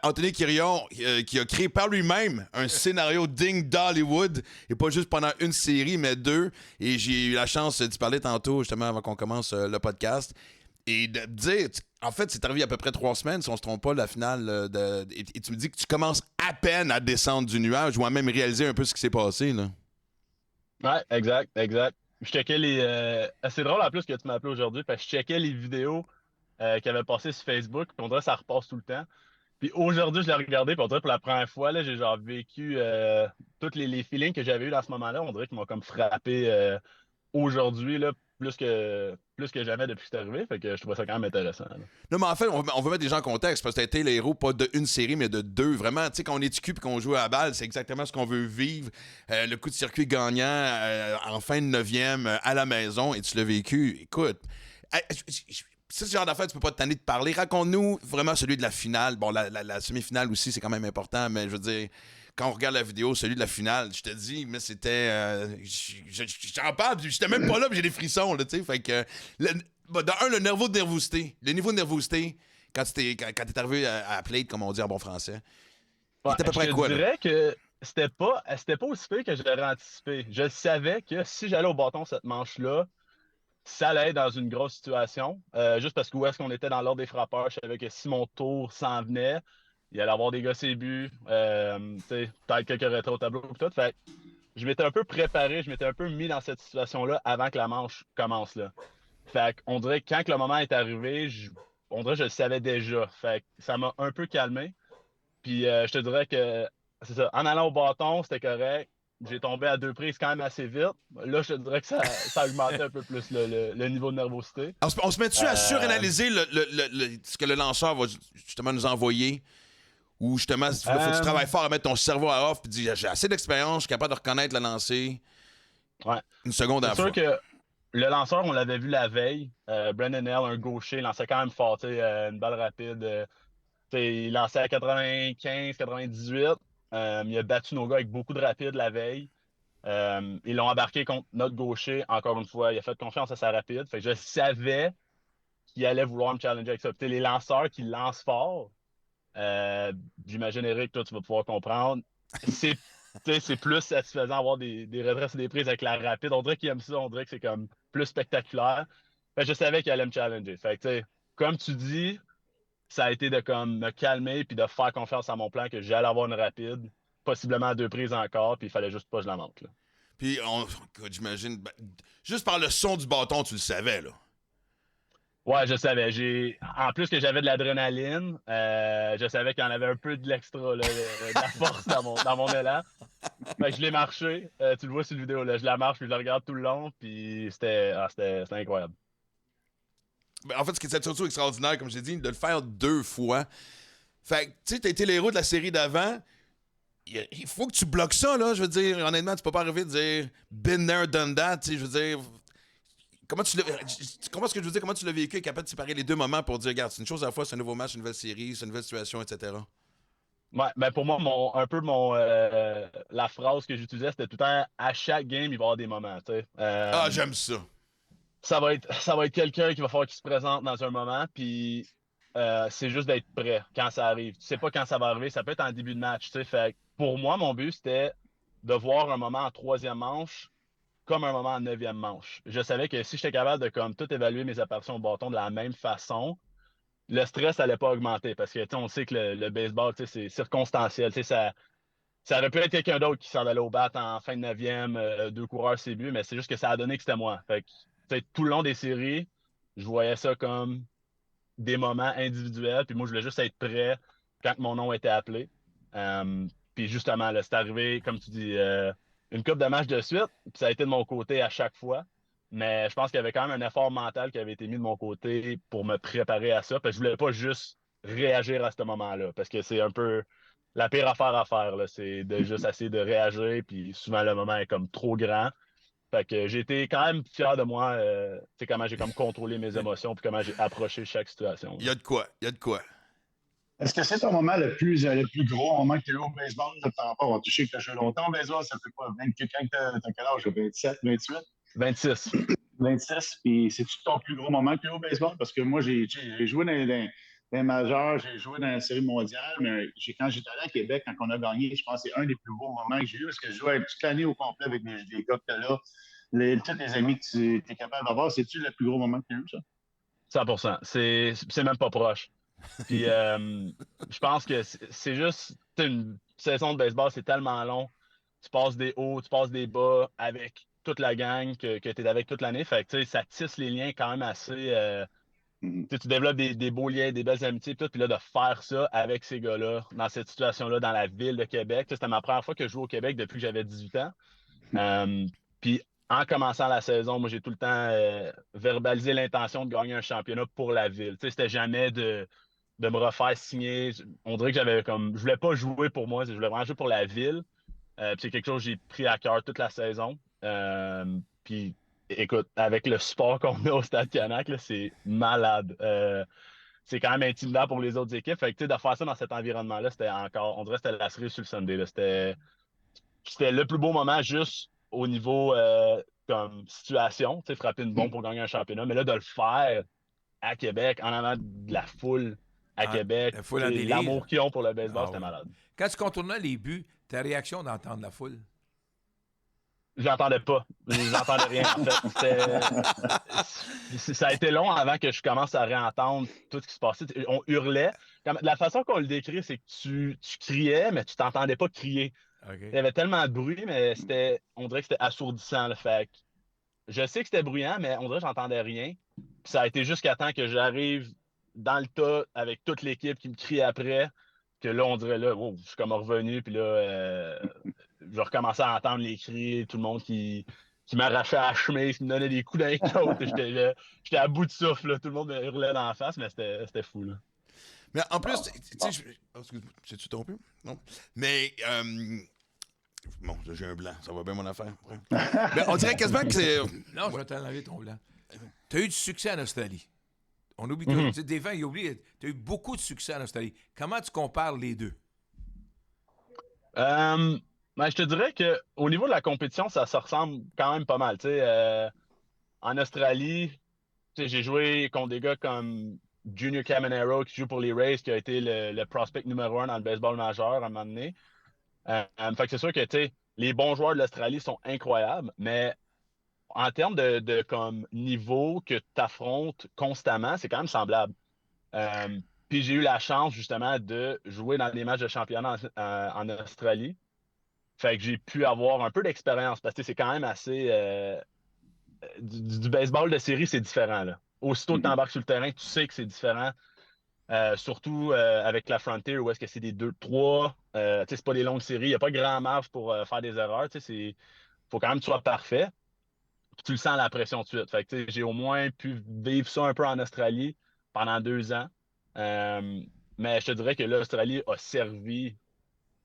Anthony Quirion, qui a créé par lui-même un scénario digne d'Hollywood, et pas juste pendant une série, mais 2. Et j'ai eu la chance d'y parler tantôt, justement, avant qu'on commence le podcast. Et de dire, en fait, c'est arrivé il y a à peu près 3 semaines, si on se trompe pas, la finale. Et tu me dis que tu commences à peine à descendre du nuage, ou à même réaliser un peu ce qui s'est passé, là. Ouais, exact. Je checkais les. C'est drôle en plus que tu m'as appelé aujourd'hui, parce que je checkais les vidéos qui avaient passé sur Facebook, puis on dirait que ça repasse tout le temps. Puis aujourd'hui, je l'ai regardé, puis on dirait que pour la première fois, là, j'ai genre vécu tous les feelings que j'avais eu à ce moment-là. On dirait qu'ils m'ont comme frappé aujourd'hui, là, plus que jamais depuis que c'est arrivé. Fait que je trouvais ça quand même intéressant. Là. Non, mais en fait, on veut mettre des gens en contexte parce que t'as été le héros pas d'une série, mais de deux. Vraiment, tu sais, quand on est TQ et qu'on joue à la balle, c'est exactement ce qu'on veut vivre. Le coup de circuit gagnant en fin de 9e à la maison et tu l'as vécu. Écoute, c'est ce genre d'affaire, tu peux pas te tanner de parler. Raconte-nous vraiment celui de la finale. Bon, la semi-finale aussi, c'est quand même important, mais je veux dire, quand on regarde la vidéo, celui de la finale, je te dis, mais c'était. J'en parle, j'étais même pas là, puis j'ai des frissons, là, tu sais. Fait que. Le niveau de nervosité. Le niveau de nervosité, quand t'es arrivé à Plate, comme on dit en bon français, il était à peu près quoi, Je là? dirais que c'était pas aussi pire que je l'aurais anticipé. Je savais que si j'allais au bâton cette manche-là, ça allait être dans une grosse situation. Juste parce que où est-ce qu'on était dans l'ordre des frappeurs, je savais que si mon tour s'en venait, il allait avoir des gars ses buts, peut-être quelques rétros au tableau et tout. Fait que je m'étais un peu préparé, je m'étais un peu mis dans cette situation-là avant que la manche commence là. Fait qu'on dirait que quand que le moment est arrivé, on dirait que je le savais déjà. Fait que ça m'a un peu calmé. Puis je te dirais que c'est ça. En allant au bâton, c'était correct. J'ai tombé à 2 prises quand même assez vite. Là, je te dirais que ça augmentait un peu plus le niveau de nervosité. On se met-tu à suranalyser ce que le lanceur va justement nous envoyer? Ou justement, faut que tu travailles fort à mettre ton cerveau à off et dire j'ai assez d'expérience, je suis capable de reconnaître le lancer. Ouais. Une seconde à la C'est fois. sûr que le lanceur, on l'avait vu la veille. Brandon Hale, un gaucher, lançait quand même fort, une balle rapide. Il lançait à 95, 98. Il a battu nos gars avec beaucoup de rapide la veille. Ils l'ont embarqué contre notre gaucher, encore une fois. Il a fait confiance à sa rapide. Fait que je savais qu'il allait vouloir me challenger avec ça. Puis, les lanceurs qui lancent fort, j'imagine, Eric, toi, tu vas pouvoir comprendre. C'est plus satisfaisant d'avoir des retraits et des prises avec la rapide. On dirait qu'il aime ça. On dirait que c'est comme plus spectaculaire. Fait que je savais qu'il allait me challenger. Fait que, comme tu dis, ça a été de comme me calmer puis de faire confiance à mon plan que j'allais avoir une rapide, possiblement à 2 prises encore, puis il fallait juste pas que je la manque. Là. Puis, écoute, j'imagine, juste par le son du bâton, tu le savais, là. Ouais, je savais. En plus que j'avais de l'adrénaline, je savais qu'il y en avait un peu de l'extra, là, de la force dans mon élan. Fait que je l'ai marché. Tu le vois sur la vidéo, là. Je la marche puis je la regarde tout le long, puis c'était incroyable. En fait, ce qui est surtout extraordinaire, comme j'ai dit, de le faire 2 fois. Fait que, tu sais, t'as été l'héros de la série d'avant. Il faut que tu bloques ça, là. Je veux dire, honnêtement, tu peux pas arriver de dire been there, done that. Tu sais, je veux dire, comment est-ce que je veux dire, comment tu l'as vécu, capable de séparer les deux moments pour dire, regarde, c'est une chose à la fois, c'est un nouveau match, une nouvelle série, c'est une nouvelle situation, etc. Ouais, ben pour moi, la phrase que j'utilisais, c'était tout le temps à chaque game, il va y avoir des moments. Tu sais. Ah, j'aime ça. Ça va être quelqu'un qui va falloir qu'il se présente dans un moment, puis c'est juste d'être prêt quand ça arrive. Tu sais pas quand ça va arriver, ça peut être en début de match. Tu sais. Fait que pour moi, mon but, c'était de voir un moment en 3e manche comme un moment en 9e manche. Je savais que si j'étais capable de comme tout évaluer mes apparitions au bâton de la même façon, le stress n'allait pas augmenter parce que on sait que le baseball, c'est circonstanciel. Ça aurait pu être quelqu'un d'autre qui s'en allait au bat en fin de 9e, 2 coureurs, c'est but, mais c'est juste que ça a donné que c'était moi. Fait que, tout le long des séries, je voyais ça comme des moments individuels, puis moi, je voulais juste être prêt quand mon nom était appelé. Puis justement, là, c'est arrivé, comme tu dis, une coupe de matchs de suite, puis ça a été de mon côté à chaque fois. Mais je pense qu'il y avait quand même un effort mental qui avait été mis de mon côté pour me préparer à ça, parce que je voulais pas juste réagir à ce moment-là, parce que c'est un peu la pire affaire à faire, là, c'est de juste essayer de réagir, puis souvent le moment est comme trop grand. Fait que j'ai été quand même fier de moi, tu sais, comment j'ai comme contrôlé mes émotions, puis comment j'ai approché chaque situation. Il y a de quoi, il y a de quoi. Est-ce que c'est ton moment le plus gros moment que tu as eu au baseball de ton rapport? Tu sais que tu as joué longtemps au baseball, ça fait quoi? Quand t'as quel âge? 27, 28? 26. 26, puis c'est-tu ton plus gros moment que tu as eu au baseball? Parce que moi, j'ai joué dans les majeurs, j'ai joué dans la série mondiale, mais quand j'étais allé à Québec, quand on a gagné, je pense que c'est un des plus beaux moments que j'ai eu, parce que je jouais toute l'année au complet avec les gars que tu as là, tous les amis que tu es capable d'avoir. C'est-tu le plus gros moment que tu as eu, ça? 100%. C'est même pas proche. Puis je pense que c'est juste une saison de baseball, c'est tellement long. Tu passes des hauts, tu passes des bas avec toute la gang que tu es avec toute l'année. Fait que ça tisse les liens quand même assez. Tu développes des beaux liens, des belles amitiés, tout. Puis là, de faire ça avec ces gars-là, dans cette situation-là, dans la ville de Québec. C'était ma première fois que je jouais au Québec depuis que j'avais 18 ans. Puis en commençant la saison, moi, j'ai tout le temps verbalisé l'intention de gagner un championnat pour la ville. Tu sais, c'était jamais de me refaire signer. On dirait que j'avais comme. Je voulais pas jouer pour moi, je voulais vraiment jouer pour la ville. Puis c'est quelque chose que j'ai pris à cœur toute la saison. Puis écoute, avec le support qu'on a au Stade Canac, là, c'est malade. C'est quand même intimidant pour les autres équipes. Fait que, tu sais, de faire ça dans cet environnement-là, c'était encore. On dirait que c'était la cerise sur le Sunday, là. C'était le plus beau moment juste au niveau comme situation, tu sais, frapper une bombe pour gagner un championnat. Mais là, de le faire à Québec, en avant de la foule à Québec, la foule en délire. l'amour qu'ils ont pour le baseball, Ah c'était oui. malade. Quand tu contournais les buts, ta réaction d'entendre la foule? J'entendais pas. J'entendais rien, en fait. Ça a été long avant que je commence à réentendre tout ce qui se passait. On hurlait. La façon qu'on le décrit, c'est que tu criais, mais tu t'entendais pas crier. Okay. Il y avait tellement de bruit, mais on dirait que c'était assourdissant. Là. Fait que je sais que c'était bruyant, mais on dirait que j'entendais rien. Puis ça a été jusqu'à temps que j'arrive dans le tas avec toute l'équipe qui me crie après, que là, on dirait, là, wow, je suis comme revenu, puis là, je recommençais à entendre les cris, tout le monde qui m'arrachait à la chemise, qui me donnait des coups dans les côtes. J'étais à bout de souffle, là. Tout le monde me hurlait dans la face, mais c'était fou. Là. Mais en plus, tu sais, excuse-moi, j'ai-tu trompé? Non. Mais, bon, là, j'ai un blanc, ça va bien mon affaire. Ouais. Mais on dirait quasiment que c'est. Non, je vais t'enlever ton blanc. Tu as eu du succès en Australie. On oublie tout. Tu sais, des fois, ils oublient. Tu as eu beaucoup de succès en Australie. Comment tu compares les deux? Ben, je te dirais qu'au niveau de la compétition, ça se ressemble quand même pas mal. En Australie, j'ai joué contre des gars comme Junior Caminero qui joue pour les Rays, qui a été le prospect numéro 1 dans le baseball majeur à un moment donné. Fait que c'est sûr que les bons joueurs de l'Australie sont incroyables, mais en termes de comme niveau que tu affrontes constamment, c'est quand même semblable. Puis j'ai eu la chance justement de jouer dans des matchs de championnat en Australie. Fait que j'ai pu avoir un peu d'expérience parce que c'est quand même assez. Du baseball de série, c'est différent. Là. Aussitôt que tu embarques sur le terrain, tu sais que c'est différent. Surtout avec la Frontier où est-ce que c'est des 2-3. C'est pas des longues séries. Il n'y a pas grand marge pour faire des erreurs. Il faut quand même que tu sois parfait. Puis tu le sens la pression tout de suite. Fait que j'ai au moins pu vivre ça un peu en Australie pendant 2 ans. Mais je te dirais que l'Australie a servi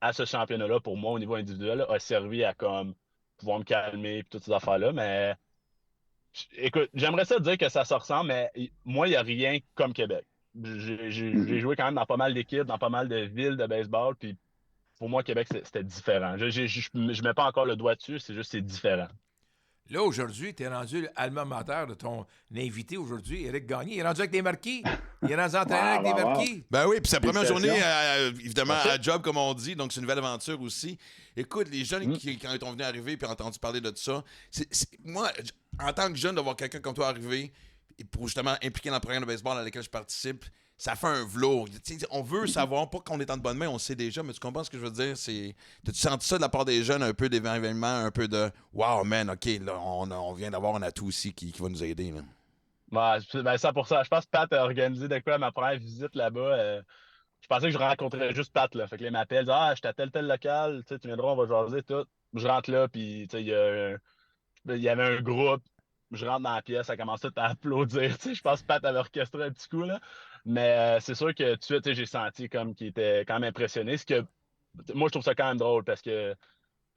à ce championnat-là, pour moi, au niveau individuel, là, a servi à comme pouvoir me calmer et toutes ces affaires-là. Mais écoute, j'aimerais ça dire que ça se ressemble, mais moi, il n'y a rien comme Québec. J'ai joué quand même dans pas mal d'équipes, dans pas mal de villes de baseball, puis pour moi, Québec, c'était différent. Je mets pas encore le doigt dessus, c'est juste c'est différent. Là, aujourd'hui, tu es rendu alma mater de ton invité aujourd'hui, Éric Gagné. Il est rendu avec des marquis. Il est rendu entraîneur avec des marquis. Ben oui, puis sa première journée, évidemment, Merci. à job, comme on dit, donc c'est une nouvelle aventure aussi. Écoute, les jeunes qui, quand ils sont venus arriver puis ont entendu parler de tout ça, moi, en tant que jeune, de voir quelqu'un comme toi arriver et pour justement impliquer dans le programme de baseball dans lequel je participe, ça fait un velours. On veut savoir, pas qu'on est en de bonne main, on sait déjà, mais tu comprends ce que je veux dire? T'as-tu senti ça de la part des jeunes, un peu d'événement, un peu de « Wow, man, OK, là, on vient d'avoir un atout aussi qui va nous aider. » là. Ben, 100%. Je pense que Pat a organisé de quoi ma première visite là-bas. Je pensais que je rencontrais juste Pat. Là. Fait que là, il m'appelle, j'étais à tel local, tu viendras, on va jaser, tout. Je rentre là, puis il y avait un groupe. Je rentre dans la pièce, ça commence tout à applaudir. Je pense que Pat avait orchestré un petit coup. Là. Mais c'est sûr que tout de suite, j'ai senti comme qu'il était quand même impressionné. Moi, je trouve ça quand même drôle parce que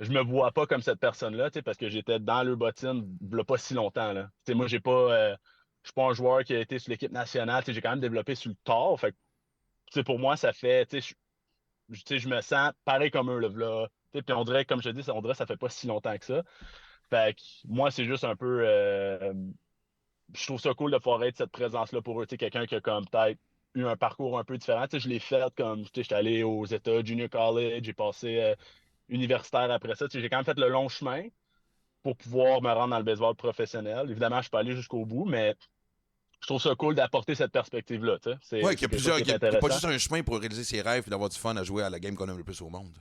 je me vois pas comme cette personne-là, parce que j'étais dans le bottine il y a pas si longtemps. Là. Moi, je suis pas un joueur qui a été sur l'équipe nationale. J'ai quand même développé sur le tard. Fait que, pour moi, ça fait. Je me sens pareil comme eux. Là. Puis on dirait, comme je te dis, on dirait que ça fait pas si longtemps que ça. Fait que moi, c'est juste un peu. Je trouve ça cool de pouvoir être cette présence-là pour eux. Quelqu'un qui a comme peut-être eu un parcours un peu différent. Je l'ai fait comme. J'étais allé aux États, Junior College, j'ai passé universitaire après ça. J'ai quand même fait le long chemin pour pouvoir me rendre dans le baseball professionnel. Évidemment, je suis pas allé jusqu'au bout, mais je trouve ça cool d'apporter cette perspective-là. Oui, qu'il n'y a pas intéressant. juste un chemin pour réaliser ses rêves et d'avoir du fun à jouer à la game qu'on aime le plus au monde.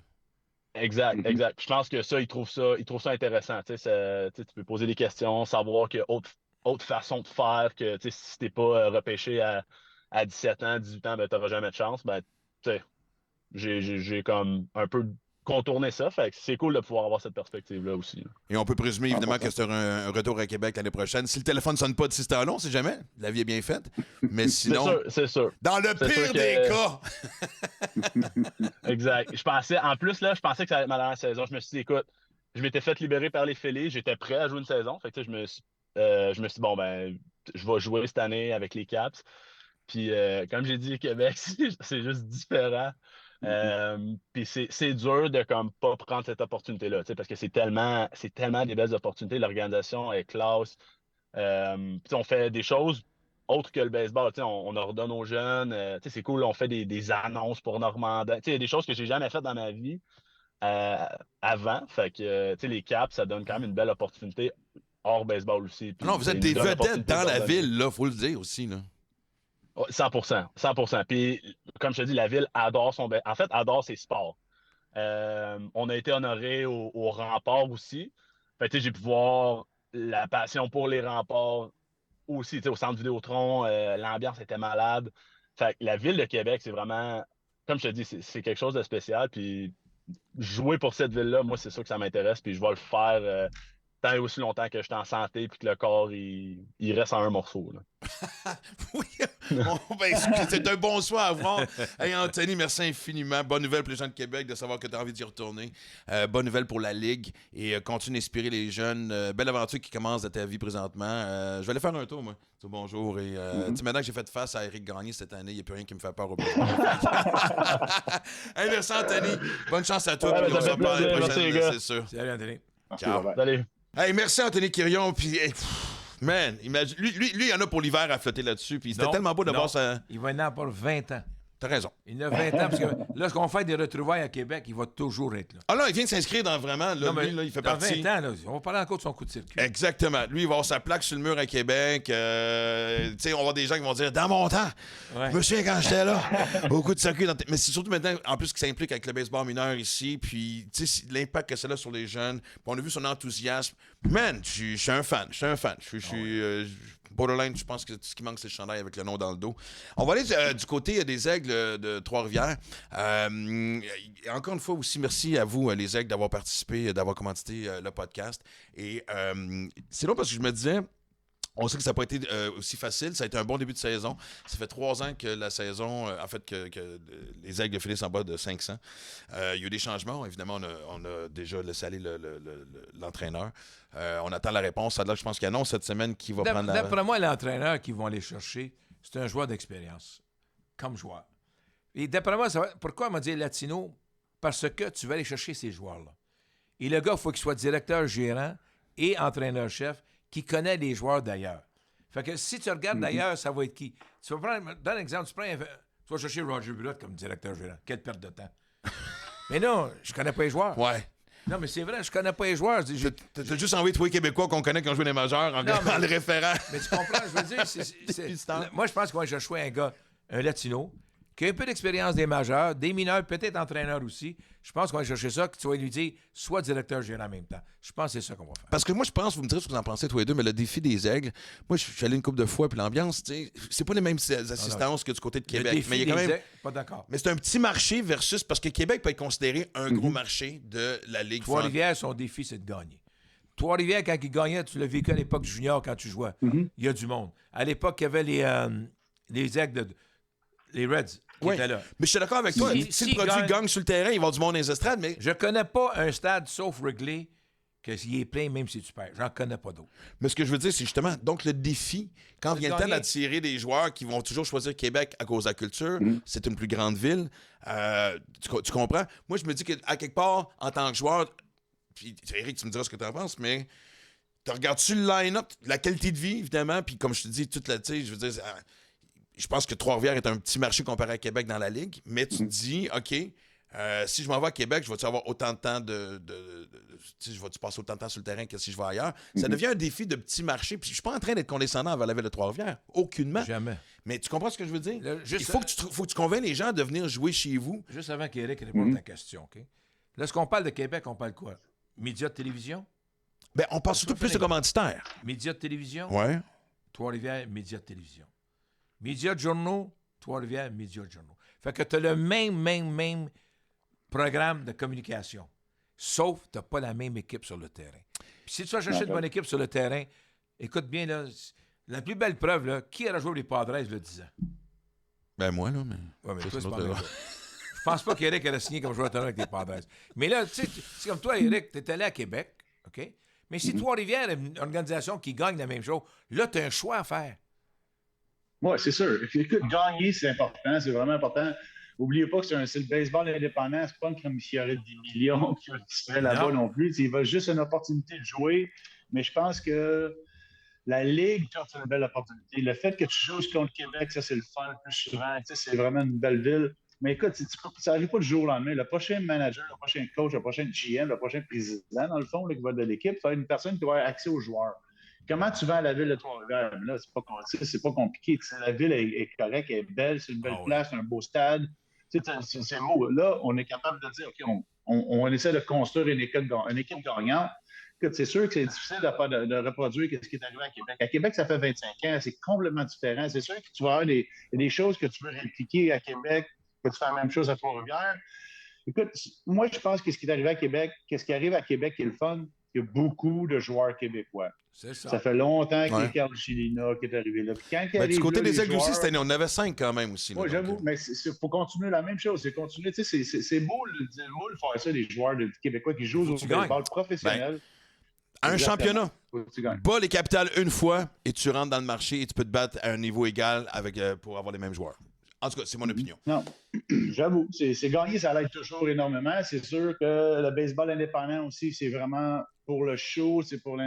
Exact. Puis je pense que ça, ils trouvent ça intéressant. Tu peux poser des questions, savoir qu'il y a autre façon de faire que si t'es pas repêché à 17 ans, 18 ans, ben t'auras jamais de chance. Ben, j'ai comme un peu contourner ça. Fait que c'est cool de pouvoir avoir cette perspective-là aussi. Là. Et on peut présumer évidemment que c'est un retour à Québec l'année prochaine. Si le téléphone ne sonne pas d'ici ce temps-là, on sait jamais. La vie est bien faite. Mais sinon, C'est sûr. dans le C'est pire sûr que- des cas, Exact. Je pensais que ça allait être ma dernière saison. Je me suis dit, écoute, je m'étais fait libérer par les Phillies. J'étais prêt à jouer une saison. Fait que, tu sais, je me suis dit, bon, ben, je vais jouer cette année avec les Caps. Puis, comme j'ai dit, Québec, c'est juste différent. Puis c'est dur de comme pas prendre cette opportunité-là, tu sais, parce que c'est tellement des belles opportunités. L'organisation est classe. Puis on fait des choses autres que le baseball. Tu sais, on ordonne aux jeunes. Tu sais, c'est cool, on fait des annonces pour Normandin. Tu sais, il y a des choses que j'ai jamais faites dans ma vie avant. Fait que tu sais, les Caps, ça donne quand même une belle opportunité hors baseball aussi. Puis, non, vous êtes ils des nous donnent vedettes l'opportunité dans de la redonner. ville, là, faut le dire aussi. Là. Ouais, 100%. Puis, comme je te dis, la ville adore adore ses sports. On a été honoré au rempart aussi. Fait que, tu sais, j'ai pu voir la passion pour les remparts aussi, tu sais, au centre Vidéotron. L'ambiance était malade. Fait que la ville de Québec, c'est vraiment, comme je te dis, c'est quelque chose de spécial. Puis jouer pour cette ville-là, moi, c'est sûr que ça m'intéresse. Puis je vais le faire tant et aussi longtemps que je suis en santé puis que le corps, il reste en un morceau. Là. Oui, ben, c'est un bon soir à voir. Hey, Anthony, merci infiniment. Bonne nouvelle pour les gens de Québec de savoir que tu as envie d'y retourner. Bonne nouvelle pour la Ligue et continue d'inspirer les jeunes. Belle aventure qui commence dans ta vie présentement. Je vais aller faire un tour, moi. Bonjour. Et tu sais, maintenant que j'ai fait face à Éric Gagné cette année, il n'y a plus rien qui me fait peur au baseball. Hey, merci, Anthony. Bonne chance à toi. Ouais, Puis ça on se fait reparle plaisir. l'année Merci, prochaine, les gars. c'est sûr. Salut, Anthony. Ciao. Bye-bye. Salut. Hey, merci Anthony Quirion. Puis, man, imagine, lui, il y en a pour l'hiver à flotter là-dessus. Puis c'était Non, tellement beau de non. voir ça. Il va y en avoir pour 20 ans. T'as raison. Il a 20 ans, parce que lorsqu'on fait des retrouvailles à Québec, il va toujours être là. Ah là, il vient de s'inscrire dans vraiment. Là, Non, mais lui, là, il fait dans partie. 20 ans, là, on va parler encore de son coup de circuit. Exactement. Lui, il va avoir sa plaque sur le mur à Québec. Tu sais, on va avoir des gens qui vont dire dans mon temps, Ouais. je me souviens quand j'étais là, beaucoup de circuits. Mais c'est surtout maintenant, en plus, qu'il s'implique avec le baseball mineur ici. Puis, tu sais, l'impact que c'est là sur les jeunes. Puis on a vu son enthousiasme. Man, je suis un fan. Je suis. Borderline, je pense que ce qui manque, c'est le chandail avec le nom dans le dos. On va aller du côté des Aigles de Trois-Rivières. Encore une fois aussi, merci à vous, les Aigles, d'avoir participé, d'avoir commandité le podcast. Et c'est long parce que je me disais, on sait que ça n'a pas été aussi facile. Ça a été un bon début de saison. Ça fait 3 ans que la saison, que les Aigles finissent en bas de 500. Il y a eu des changements. Évidemment, on a déjà laissé aller l'entraîneur. On attend la réponse. Ça, là, je pense qu'il annonce cette semaine qui va prendre la... D'après moi, l'entraîneur qu'ils vont aller chercher, c'est un joueur d'expérience, comme joueur. Et d'après moi, pourquoi on m'a dit latino? Parce que tu vas aller chercher ces joueurs-là. Et le gars, il faut qu'il soit directeur-gérant et entraîneur-chef qui connaît les joueurs d'ailleurs. Fait que si tu regardes d'ailleurs, ça va être qui? Tu vas prendre, donne un exemple, tu vas chercher Roger Bulotte comme directeur-gérant. Quelle perte de temps. Mais non, je connais pas les joueurs. Ouais. Non, mais c'est vrai, je connais pas les joueurs. T'as juste envie de trouver Québécois qu'on connaît qui ont joué des majeurs en regardant le référent. Mais tu comprends, je veux dire, moi, je pense qu'on va chercher un gars, un latino, qui a un peu d'expérience des majeurs, des mineurs, peut-être entraîneur aussi. Je pense qu'on va chercher ça, que tu vas lui dire, soit directeur gérant en même temps. Je pense que c'est ça qu'on va faire. Parce que moi, je pense, vous me direz ce que vous en pensez tous les deux, mais le défi des Aigles, moi, je suis allé une couple de fois, puis l'ambiance, tu sais, c'est pas les mêmes assistances que du côté de Québec. Le défi Mais il y a quand des même. Aigles, pas d'accord. Mais c'est un petit marché versus. Parce que Québec peut être considéré un gros marché de la Ligue. Trois-Rivières, son défi, c'est de gagner. Trois-Rivières, quand il gagnait, tu l'as vécu à l'époque junior quand tu jouais. Il y a du monde. À l'époque, il y avait les Aigles, les Reds qui Oui. étaient là. Mais je suis d'accord avec toi. Si le produit gagne sur le terrain, il va y avoir du monde dans les estrades, mais. Je connais pas un stade, sauf Wrigley, que s'il est plein, même si tu perds. J'en connais pas d'autres. Mais ce que je veux dire, c'est justement, donc le défi, quand De vient le temps gagner. d'attirer des joueurs qui vont toujours choisir Québec à cause de la culture, c'est une plus grande ville. Tu comprends? Moi, je me dis qu'à quelque part, en tant que joueur, puis Éric, tu me diras ce que tu en penses, mais tu regardes-tu le line-up, la qualité de vie, évidemment, puis comme je te dis, toute la, tu sais, je veux dire, je pense que Trois-Rivières est un petit marché comparé à Québec dans la Ligue, mais tu te dis, OK, si je m'en vais à Québec, je vais-tu avoir autant de temps tu sais, je vais-tu passer autant de temps sur le terrain que si je vais ailleurs? Ça devient un défi de petit marché. Puis je suis pas en train d'être condescendant vers la ville de Trois-Rivières. Aucunement. Jamais. Mais tu comprends ce que je veux dire? Là, Il juste- faut que tu convainques les gens de venir jouer chez vous. Juste avant qu'Éric réponde à ta question, OK? Lorsqu'on parle de Québec, on parle quoi? Médias de télévision? Ben, on parle surtout plus de commanditaires. Médias de télévision? Ouais. Trois-Rivières, médias de télévision. Médias de journaux? Trois-Rivières, médias de journaux. Fait que tu as le même programme de communication. Sauf que tu n'as pas la même équipe sur le terrain. Puis si tu vas chercher une bonne équipe sur le terrain, écoute bien, là, la plus belle preuve, là, qui aurait joué pour les Padres il y a 10 ans? Ben, moi, là, mais. Ouais, mais Ça, toi, c'est c'est pas notre vrai. Je pense pas qu'Éric aurait signé comme joueur autonome avec les Padres. Mais là, tu sais, c'est comme toi, Éric, tu es allé à Québec, OK? Mais si Trois-Rivières est une organisation qui gagne la même chose, là, tu as un choix à faire. Oui, c'est sûr. Écoute, gagner, c'est important, c'est vraiment important. N'oubliez pas que c'est le baseball indépendant, c'est pas comme s'il y aurait des millions qui seraient là-bas non plus. Il va juste une opportunité de jouer. Mais je pense que la Ligue, c'est une belle opportunité. Le fait que tu joues contre Québec, ça, c'est le fun le plus souvent. C'est vraiment une belle ville. Mais écoute, ça n'arrive pas du jour au lendemain. Le prochain manager, le prochain coach, le prochain GM, le prochain président, dans le fond, là, qui va de l'équipe, ça va être une personne qui va avoir accès aux joueurs. Comment tu vas à la ville de Trois-Rivières? Là, c'est pas compliqué. La ville est correcte, elle est belle, c'est une belle place, c'est un beau stade. C'est beau. Là, on est capable de dire, OK, on essaie de construire une équipe gagnante. Écoute, c'est sûr que c'est difficile de reproduire ce qui est arrivé à Québec. À Québec, ça fait 25 ans, c'est complètement différent. C'est sûr que tu vas avoir des choses que tu veux répliquer à Québec, que tu fais la même chose à Trois-Rivières. Écoute, moi, je pense que ce qui est arrivé à Québec, qu'est-ce qui arrive à Québec qui est le fun, il y a beaucoup de joueurs québécois. C'est ça. Ça fait longtemps qu'il y a Carl Chilina qui est arrivé là. Puis quand il Ben, du arrive côté là, des les Aigles aussi, joueurs- cette année, on en avait 5 quand même aussi. Oui, j'avoue, mais il faut continuer la même chose. C'est continuer. Tu sais, c'est beau de faire ça, les joueurs Québécois qui jouent au baseball professionnel. Un Exactement. championnat. Faut que tu gagnes. Bats les capitales une fois et tu rentres dans le marché et tu peux te battre à un niveau égal avec, pour avoir les mêmes joueurs. En tout cas, c'est mon opinion. Non, j'avoue, c'est gagné, ça l'aide toujours énormément. C'est sûr que le baseball indépendant aussi, c'est vraiment pour le show, c'est pour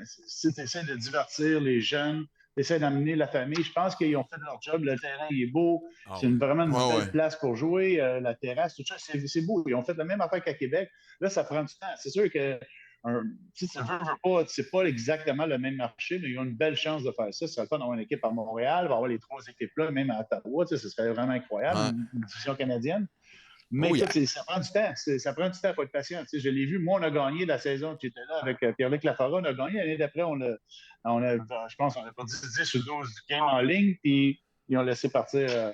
si tu essaies de divertir les jeunes, tu essaies d'amener la famille. Je pense qu'ils ont fait leur job. Le terrain il est beau. C'est vraiment une belle place pour jouer. La terrasse, tout ça, c'est beau. Ils ont fait la même affaire qu'à Québec. Là, ça prend du temps. C'est sûr que si tu veux pas, c'est pas exactement le même marché, mais ils ont une belle chance de faire ça. Ce serait le fun d'avoir une équipe à Montréal, il va avoir les 3 équipes-là, même à Ottawa, ce serait vraiment incroyable, une division canadienne. Mais écoute, ça prend du temps. Ça prend du temps pour être patient. Je l'ai vu, moi, on a gagné la saison qui était là avec Pierre-Luc Laforêt. On a gagné l'année d'après, je pense qu'on a pas 10 ou 12 games en ligne, puis ils ont laissé partir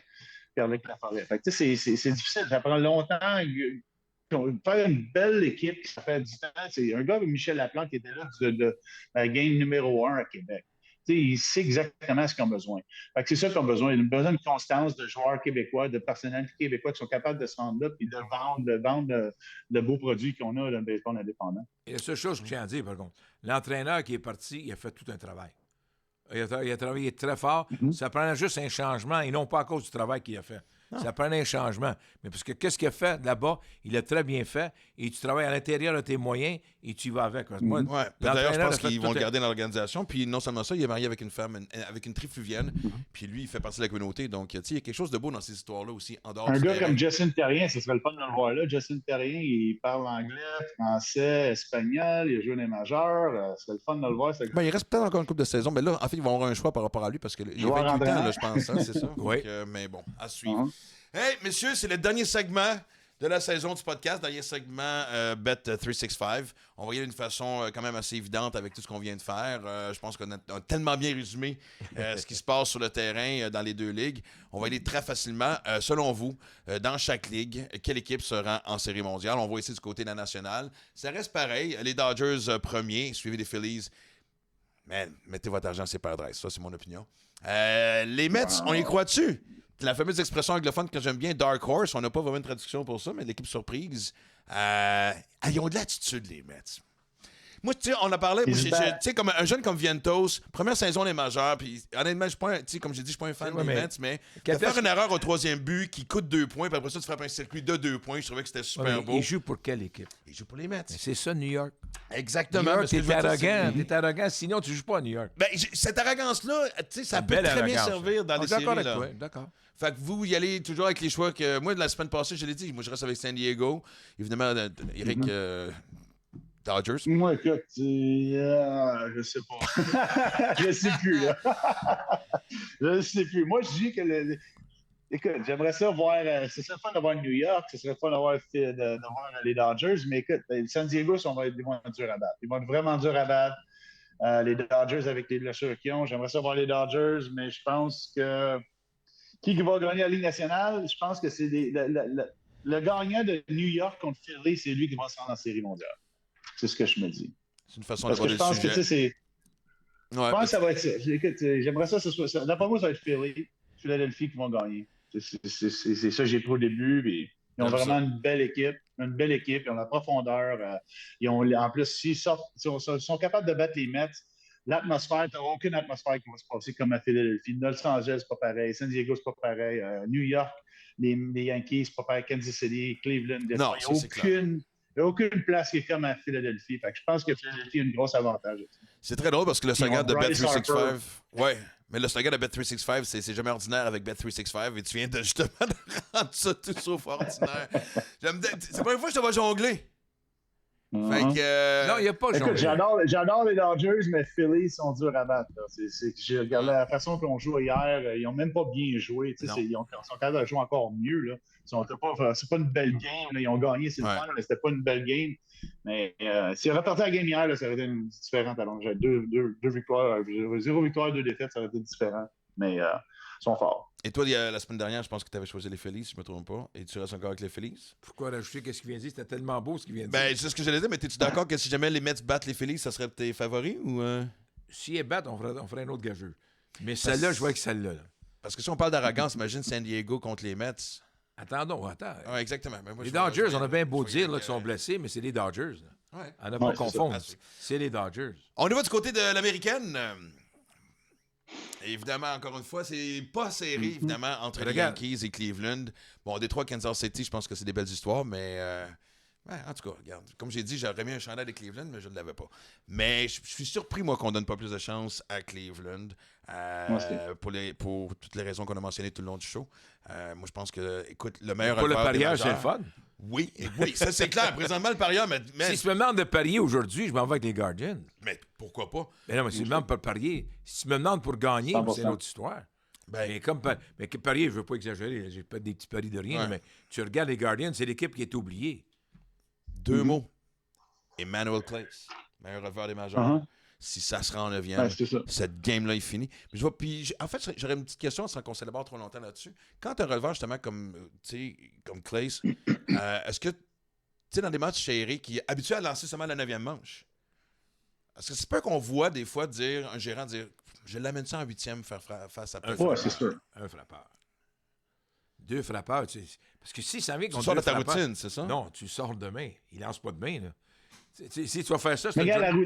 Pierre-Luc Laforêt. Fait que, c'est difficile. Ça prend longtemps. Faire une belle équipe, ça fait du temps. C'est un gars comme Michel Laplante qui était là de la game numéro 1 à Québec. Il sait exactement ce qu'ils ont besoin. C'est ça qu'ils ont besoin. Ils ont besoin de constance de joueurs québécois, de personnels québécois qui sont capables de se rendre là et de vendre de beaux produits qu'on a dans le baseball indépendant. Et la seule chose que je tiens à dire, par contre, l'entraîneur qui est parti, il a fait tout un travail. Il a travaillé très fort. Ça prenait juste un changement et non pas à cause du travail qu'il a fait. Ça prenait un changement. Mais parce que qu'est-ce qu'il a fait là-bas? Il a très bien fait. Et tu travailles à l'intérieur de tes moyens et tu y vas avec. Moi, d'ailleurs, je pense qu'ils vont le garder dans l'organisation. Puis non seulement ça, il est marié avec une femme, avec une trifluvienne. Puis lui, il fait partie de la communauté. Donc, il y a quelque chose de beau dans ces histoires-là aussi, en dehors un du gars terrain. comme Justin Terrien, ce serait le fun de le voir là. Justin Terrien, il parle anglais, français, espagnol, il a joué dans les majeurs. Ce serait le fun de le voir. Il reste peut-être encore une couple de saisons. Mais là, en fait, ils vont avoir un choix par rapport à lui parce qu'il a 28 ans, là, je pense. Hein, c'est ça? Oui. Donc, mais bon, à suivre. Hey, messieurs, c'est le dernier segment de la saison du podcast, dernier segment Bet 365. On va y aller d'une façon quand même assez évidente avec tout ce qu'on vient de faire. Je pense qu'on a tellement bien résumé ce qui se passe sur le terrain dans les deux ligues. On va y aller très facilement. Selon vous, dans chaque ligue, quelle équipe sera en série mondiale? On voit ici du côté de la nationale. Ça reste pareil. Les Dodgers premiers, suivis des Phillies. Man, mettez votre argent, c'est Padres. Ça, c'est mon opinion. Les Mets, on y croit-tu? La fameuse expression anglophone que j'aime bien, Dark Horse, on n'a pas vraiment une traduction pour ça, mais l'équipe surprise, ils ont de l'attitude, les Mets. Moi, tu sais, on a parlé, tu sais, comme un jeune comme Vientos, première saison des majeurs, puis honnêtement, comme j'ai dit, je suis pas un fan des Mets, mais de faire une erreur au troisième but qui coûte 2 points, puis après ça, tu frappes un circuit de 2 points, je trouvais que c'était super beau. Il joue pour quelle équipe? Il joue pour les Mets. C'est ça, New York. Exactement. New York, t'es arrogant, sinon tu joues pas à New York. Ben, cette arrogance-là, tu sais, ça peut très bien servir dans les séries. D'accord. Fait que vous y allez toujours avec les choix que... Moi, la semaine passée, je l'ai dit, moi, je reste avec San Diego. Évidemment, Eric... Dodgers. Moi, écoute, je sais pas. Je sais plus, là. Je sais plus. Moi, je dis que écoute, j'aimerais ça voir... ce serait fun d'avoir New York, ce serait fun d'avoir les Dodgers, mais écoute, San Diego, ils vont être durs à battre. Ils vont être vraiment durs à battre. Les Dodgers, avec les blessures qu'ils ont, j'aimerais ça voir les Dodgers, mais je pense que... Qui va gagner la Ligue nationale? Je pense que c'est le gagnant de New York contre Philly, c'est lui qui va se rendre en série mondiale. C'est ce que je me dis. C'est une façon Parce que d'aborder je pense le que, tu sais, sujet. c'est... Je pense que ça va être ça. Écoute, j'aimerais ça, d'après moi, ça va être Philadelphie qui vont gagner. C'est ça que j'ai pris au début. Puis ils ont vraiment une belle équipe. Ils ont la profondeur. En plus, s'ils sont capables de battre les Mets, l'atmosphère, tu n'as aucune atmosphère qui va se passer comme à Philadelphie. Los Angeles, c'est pas pareil. San Diego, c'est pas pareil. New York, les Yankees, c'est pas pareil. Kansas City, Cleveland, Detroit. Il n'y a aucune place qui est comme à Philadelphie. Fait que je pense que Philadelphie a un gros avantage. C'est très drôle parce que le slogan de Bryce Bet365... Ouais, mais le slogan de Bet365, c'est jamais ordinaire avec Bet365 et tu viens de justement de rendre ça tout sauf ordinaire. C'est la première fois que je te vois jongler. Fait que... Non, il n'y a pas de Écoute, j'adore les Dodgers, mais Philly sont durs à battre. J'ai regardé la façon qu'ils ont joué hier. Ils n'ont même pas bien joué. Ils sont capables de jouer encore mieux. Là. C'est pas une belle game. Là. Ils ont gagné, c'est le fun, mais c'était pas une belle game. Mais s'ils avaient parti la game hier, là, ça aurait été différent. Alors, j'ai deux victoires, 0 victoire, 2 défaites, ça aurait été différent. Mais ils sont forts. Et toi, la semaine dernière, je pense que tu avais choisi les Phillies, si je ne me trompe pas. Et tu restes encore avec les Phillies? Pourquoi rajouter qu'est-ce qu'il vient de dire? C'était tellement beau ce qu'il vient de dire. Ben, c'est ce que j'allais dire, mais es-tu d'accord que si jamais les Mets battent les Phillies, ça serait tes favoris ou... Si ils battent, on ferait un autre gageux. Mais celle-là, je vois que celle-là. Là. Parce que si on parle d'arrogance, imagine San Diego contre les Mets. Attends. Ouais, exactement. Mais moi, les Dodgers, on a bien beau dire qu'ils sont blessés, mais c'est les Dodgers. Ouais. On n'a pas confondre. C'est les Dodgers. On y va du côté de l'américaine. Évidemment, encore une fois, c'est pas serré, évidemment, entre les Yankees et Cleveland. Bon, Détroit, Kansas City, je pense que c'est des belles histoires, mais... en tout cas, regarde, comme j'ai dit, j'aurais mis un chandail de Cleveland, mais je ne l'avais pas. Mais je suis surpris, moi, qu'on donne pas plus de chance à Cleveland pour toutes les raisons qu'on a mentionnées tout le long du show. Moi, je pense que, écoute, le meilleur... Pour le pariage, c'est le fun. Oui, ça c'est clair. Présentement, le parieur... Mais... Si tu me demandes de parier aujourd'hui, je m'en vais avec les Guardians. Mais pourquoi pas? Mais non, mais si tu me demandes pour parier, si tu me demandes pour gagner, 100%. C'est une autre histoire. Mais parier, je ne veux pas exagérer, j'ai pas des petits paris de rien, mais tu regardes les Guardians, c'est l'équipe qui est oubliée. 2 mots. Emmanuel Clase, meilleur releveur des majeurs. Si ça se rend en 9e, cette game-là est finie. En fait, j'aurais une petite question sans qu'on s'élabore trop longtemps là-dessus. Quand un releveur, justement, comme Clase, est-ce que, tu sais, dans des matchs chez Eric, qui est habitué à lancer seulement la 9e manche, est-ce que c'est pas qu'on voit des fois un gérant dire « Je l'amène ça en 8e faire face à Oui, c'est sûr. Un frappeur. 2 frappeurs. Parce que si ça vient tu sors de ta routine, c'est ça? Non, tu sors demain. Il lance pas demain. Là. Si tu vas faire ça, c'est... Mais regarde,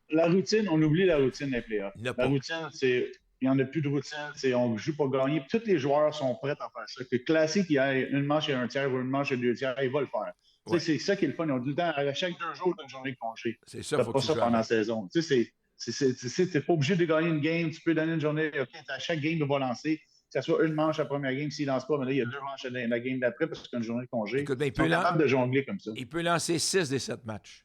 la routine, on oublie la routine des playoffs. La routine, c'est... Il n'y en a plus de routine. On joue pour gagner. Tous les joueurs sont prêts à faire ça. Que classique, il y a une manche et un tiers ou une manche et 2 tiers, il va le faire. Ouais. C'est ça qui est le fun. Ils ont tout le temps, à chaque 2 jours, une journée de congé. C'est ça, faut pas ça pendant la saison. Tu n'es pas obligé de gagner une game. Tu peux donner une journée. OK, à chaque game, il va lancer. Que ce soit une manche à la première game, s'il ne lance pas, mais là, il y a 2 manches à la game d'après parce qu'il y a une journée de congé. Écoute, il peut capable de jongler comme ça. Il peut lancer 6 des 7 matchs.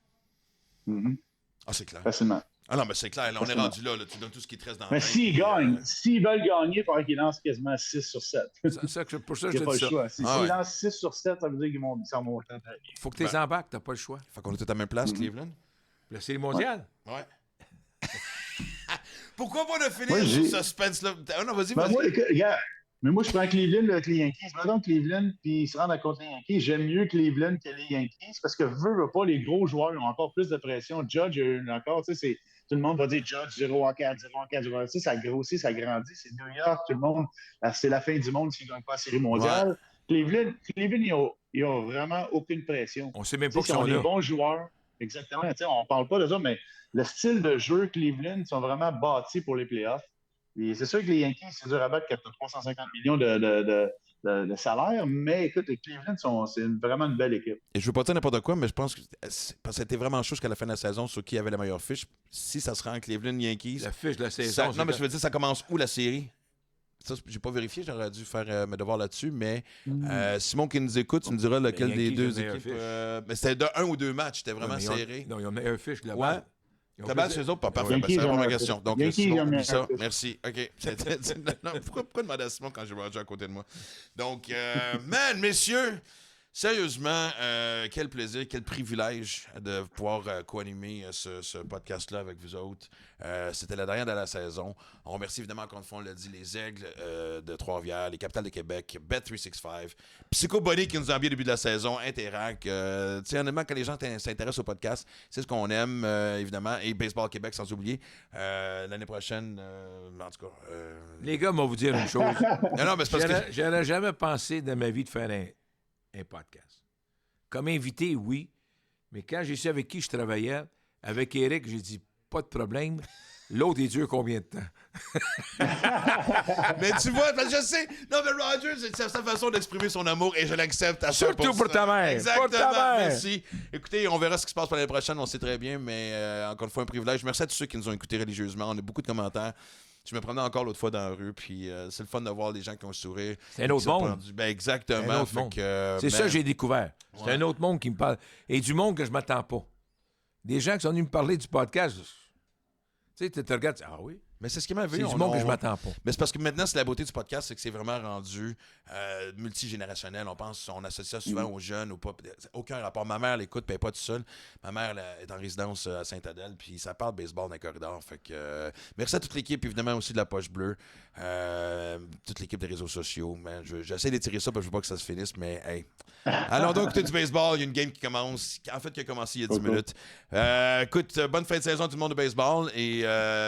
Ah, c'est clair. Facilement. Ah non, mais c'est clair. Là, on est rendu là. Tu donnes tout ce qui te reste dans le Mais s'ils gagnent, s'ils veulent gagner, il faudrait qu'ils lancent quasiment 6 sur 7. Pour ça, je te dis ça. Choix. S'ils lancent 6 sur 7, ça veut dire qu'ils vont monter. Il faut que tu les embarques, tu n'as pas le choix. Fait qu'on est tous à la même place, Cleveland. La Série mondiale? Ouais. Pourquoi pas de finir ce suspense-là? Non, vas-y. Mais moi, je prends Cleveland avec les Yankees. Maintenant, Cleveland, puis ils se rendent à contre les Yankees. J'aime mieux Cleveland que les Yankees parce que veut pas, les gros joueurs ont encore plus de pression. Judge, encore, tu sais, tout le monde va dire Judge 0-4, 0-4, 0-4. Tu sais, ça grossit, ça grandit. C'est New York, tout le monde. C'est la fin du monde s'ils ne gagnent pas la Série mondiale. Ouais. Cleveland, ils n'ont vraiment aucune pression. On ne sait même pas qu'ils sont là. des bons joueurs. Exactement. On ne parle pas de ça, mais le style de jeu Cleveland sont vraiment bâtis pour les playoffs. Et c'est sûr que les Yankees, c'est dur à battre quand tu as 350 millions de salaire, mais écoute, les Cleveland, c'est vraiment une belle équipe. Et je ne veux pas dire n'importe quoi, mais je pense que c'était vraiment chaud jusqu'à la fin de la saison sur qui avait la meilleure fiche. Si ça se rend en Cleveland Yankees... La fiche de la saison... non, mais je veux dire, ça commence où la série? Ça, j'ai pas vérifié, j'aurais dû faire mes devoirs là-dessus, mais Simon qui nous écoute, tu me diras lequel des deux équipes... mais c'était de 1 ou 2 matchs, c'était vraiment serré. Non, ils ont meilleure fiche globale. Ouais. Global, c'est eux autres, pas parfait. C'est vraiment ma question. Donc, Simon, oublie ça. Merci. OK. Pourquoi demander à Simon quand j'ai Roger à côté de moi? Donc, messieurs, Sérieusement, quel plaisir, quel privilège de pouvoir co-animer ce podcast-là avec vous autres. C'était la dernière de la saison. On remercie évidemment, encore une fois, on l'a dit, les Aigles de Trois-Rivières, les Capitales de Québec, Bet365, Psycho Bonnie qui nous a envoyé au début de la saison, Interac. Honnêtement, quand les gens s'intéressent au podcast, c'est ce qu'on aime, évidemment. Et Baseball Québec, sans oublier. L'année prochaine, en tout cas... Les gars, moi, vous dire une chose. non, mais c'est parce que... J'aurais jamais pensé de ma vie de faire un podcast. Comme invité, oui. Mais quand j'ai su avec qui je travaillais, avec Éric, j'ai dit, pas de problème. L'autre, il dure combien de temps? Mais tu vois, parce que je sais... Non, mais Roger, c'est sa façon d'exprimer son amour et je l'accepte à 100%. Surtout pour ta mère. Exactement, pour ta mère. merci. Écoutez, on verra ce qui se passe pour l'année prochaine, on sait très bien, mais encore une fois, un privilège. Merci à tous ceux qui nous ont écoutés religieusement. On a beaucoup de commentaires. Je me promenais encore l'autre fois dans la rue, puis c'est le fun de voir les gens qui ont le sourire. C'est un autre monde. Ben exactement. Un autre monde. C'est ça que j'ai découvert. C'est un autre monde qui me parle. Et du monde que je m'attends pas. Des gens qui sont venus me parler du podcast. Tu sais, tu te regardes, ah oui. Mais c'est ce qui m'a vu. C'est du monde que je m'attends pas. Mais c'est parce que maintenant, c'est la beauté du podcast, c'est que c'est vraiment rendu multigénérationnel. On associe ça souvent aux jeunes, aux pas. Aucun rapport. Ma mère l'écoute, puis elle n'est pas toute seule. Ma mère est en résidence à Sainte-Adèle, puis ça parle de baseball dans les corridors. Fait que merci à toute l'équipe, évidemment aussi de la Poche Bleue, toute l'équipe des réseaux sociaux. J'essaie d'étirer ça parce que je veux pas que ça se finisse, mais hey. Allons donc écouter du baseball. Il y a une game qui commence. En fait, qui a commencé il y a 10 minutes. Écoute, bonne fin de saison tout le monde de baseball et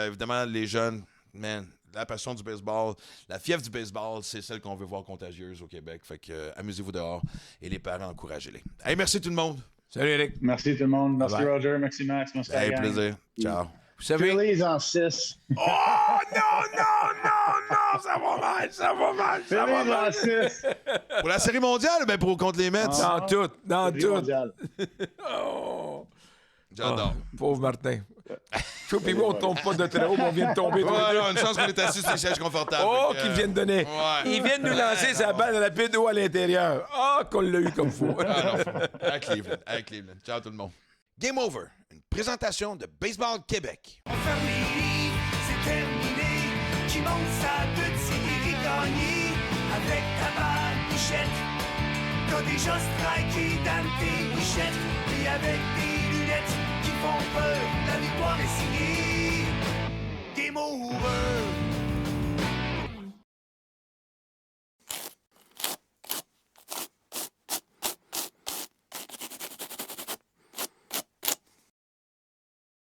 évidemment les jeunes. Man, la passion du baseball, la fièvre du baseball, c'est celle qu'on veut voir contagieuse au Québec. Fait que amusez-vous dehors et les parents, encouragez-les. Hey, merci tout le monde. Salut Eric. Merci tout le monde. Merci Bye-bye. Roger. Merci Max. Merci Hey, la gang. plaisir. Ciao. Vous savez... Phillies en 6. Oh non, ça va mal, ça va mal, ça va Phillies en mal. 6. Pour la série mondiale, ben pour contre les Mets. Dans tout, dans tout. Mondial. Oh. J'adore. Pauvre Martin. Puis moi, on tombe pas de très haut, mais on vient de tomber. tous les deux. Ouais, une chance qu'on est assis sur les sièges confortables. Oh, Fait que, qu'ils viennent donner. ouais. Ils viennent nous lancer sa balle rapide à l'intérieur. Ah, qu'on l'a eu comme fou. Ah non, à Cleveland. Ciao tout le monde. Game over. Une présentation de Baseball Québec. On ferme les livres, c'est terminé. Qui monte sa petite série gagnée avec ta balle Bichette. T'as déjà striké dans tes bichettes. Et avec des lunettes qui font peur, la victoire est signée.